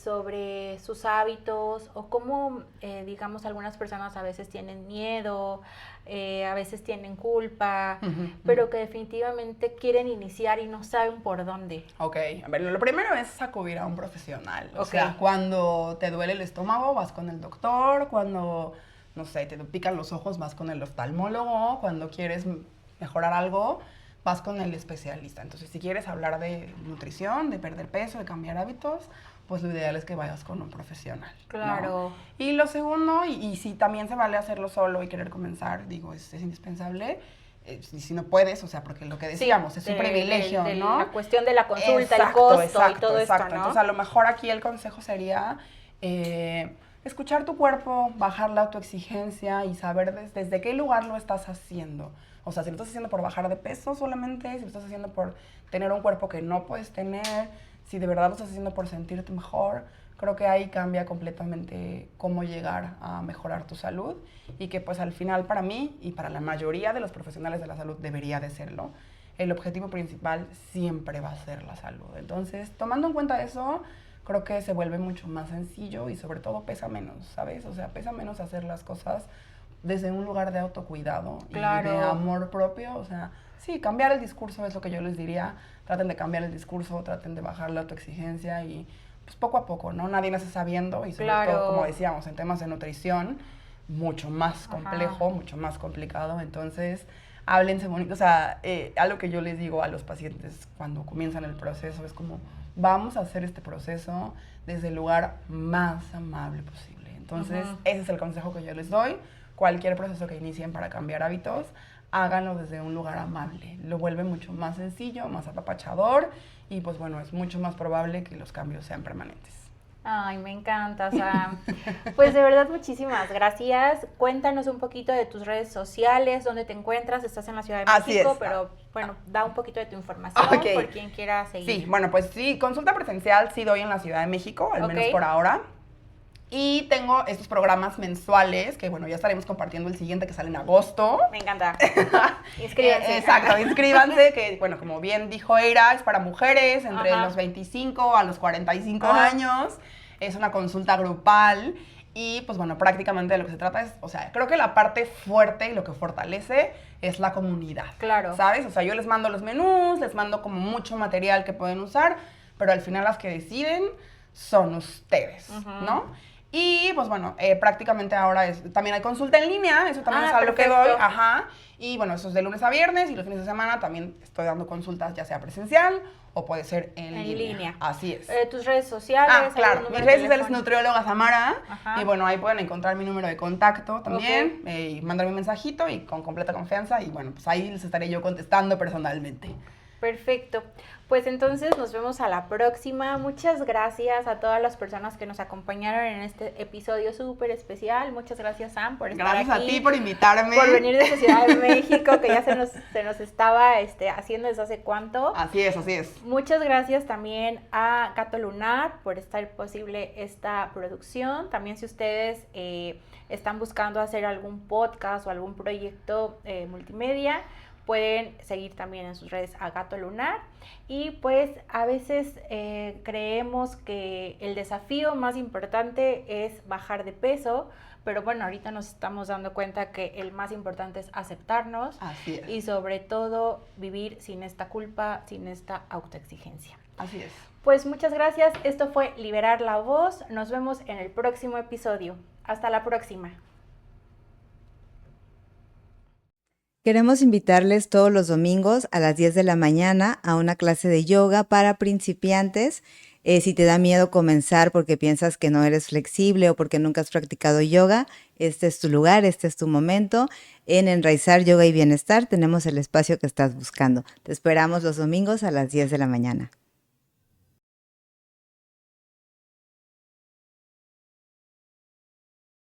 sobre sus hábitos o cómo, digamos, algunas personas a veces tienen miedo, a veces tienen culpa, pero que definitivamente quieren iniciar y no saben por dónde? Ok, a ver, lo primero es acudir a un profesional. O sea, cuando te duele el estómago, vas con el doctor, cuando, no sé, te pican los ojos, vas con el oftalmólogo, cuando quieres mejorar algo, vas con el especialista. Entonces, si quieres hablar de nutrición, de perder peso, de cambiar hábitos, pues lo ideal es que vayas con un profesional. Claro. ¿No? Y lo segundo, y si también se vale hacerlo solo y querer comenzar, digo, es indispensable. Y si no puedes, o sea, porque lo que decíamos, es un privilegio, ¿no? La cuestión de la consulta, el costo y todo esto, ¿no? Entonces, a lo mejor aquí el consejo sería escuchar tu cuerpo, bajar la autoexigencia y saber desde qué lugar lo estás haciendo. O sea, si lo estás haciendo por bajar de peso solamente, si lo estás haciendo por tener un cuerpo que no puedes tener, si de verdad lo estás haciendo por sentirte mejor, creo que ahí cambia completamente cómo llegar a mejorar tu salud y que pues al final para mí y para la mayoría de los profesionales de la salud debería de serlo. El objetivo principal siempre va a ser la salud. Entonces, tomando en cuenta eso, creo que se vuelve mucho más sencillo y sobre todo pesa menos, ¿sabes? O sea, pesa menos hacer las cosas desde un lugar de autocuidado y de amor propio. O sea, sí, cambiar el discurso es lo que yo les diría. Traten de cambiar el discurso, traten de bajar la autoexigencia y pues poco a poco, ¿no? Nadie nace sabiendo y sobre todo, como decíamos, en temas de nutrición, mucho más complejo, mucho más complicado. Entonces, háblense bonito. O sea, algo que yo les digo a los pacientes cuando comienzan el proceso es como, vamos a hacer este proceso desde el lugar más amable posible. Entonces, ese es el consejo que yo les doy. Cualquier proceso que inicien para cambiar hábitos, háganlo desde un lugar amable. Lo vuelve mucho más sencillo, más apapachador y pues bueno, es mucho más probable que los cambios sean permanentes. Ay, me encanta, Sam. Pues de verdad, muchísimas gracias. Cuéntanos un poquito de tus redes sociales, dónde te encuentras. Estás en la Ciudad de México, pero bueno, da un poquito de tu información por quien quiera seguir. Sí, bueno, pues sí, consulta presencial sí doy en la Ciudad de México, al menos por ahora. Y tengo estos programas mensuales, que bueno, ya estaremos compartiendo el siguiente que sale en agosto. Me encanta. Inscríbanse. Exacto, inscríbanse, que bueno, como bien dijo Eira, es para mujeres entre los 25 a los 45 años. Es una consulta grupal y pues bueno, prácticamente de lo que se trata es, o sea, creo que la parte fuerte y lo que fortalece es la comunidad. Claro. ¿Sabes? O sea, yo les mando los menús, les mando como mucho material que pueden usar, pero al final las que deciden son ustedes, ¿no? Y pues bueno, prácticamente ahora también hay consulta en línea, eso también es algo que doy, y bueno, eso es de lunes a viernes, y los fines de semana también estoy dando consultas, ya sea presencial o puede ser en línea. Así es. ¿Tus redes sociales? Claro, mis redes sociales es nutrióloga Samara, y bueno, ahí pueden encontrar mi número de contacto también, y mandarme un mensajito y con completa confianza, y bueno, pues ahí les estaré yo contestando personalmente. Perfecto. Pues entonces nos vemos a la próxima. Muchas gracias a todas las personas que nos acompañaron en este episodio súper especial. Muchas gracias, Sam, por estar aquí. Gracias a ti por invitarme. Por venir desde Ciudad de México, que ya se nos estaba haciendo desde hace cuánto. Así es, así es. Muchas gracias también a Gato Lunar por estar posible esta producción. También si ustedes están buscando hacer algún podcast o algún proyecto multimedia, pueden seguir también en sus redes a Gato Lunar. Y pues a veces creemos que el desafío más importante es bajar de peso, pero bueno, ahorita nos estamos dando cuenta que el más importante es aceptarnos. Así es. Y sobre todo vivir sin esta culpa, sin esta autoexigencia. Así es. Pues muchas gracias. Esto fue Liberar la Voz. Nos vemos en el próximo episodio. Hasta la próxima. Queremos invitarles todos los domingos a las 10 de la mañana a una clase de yoga para principiantes. Si te da miedo comenzar porque piensas que no eres flexible o porque nunca has practicado yoga, este es tu lugar, este es tu momento. En Enraizar Yoga y Bienestar tenemos el espacio que estás buscando. Te esperamos los domingos a las 10 de la mañana.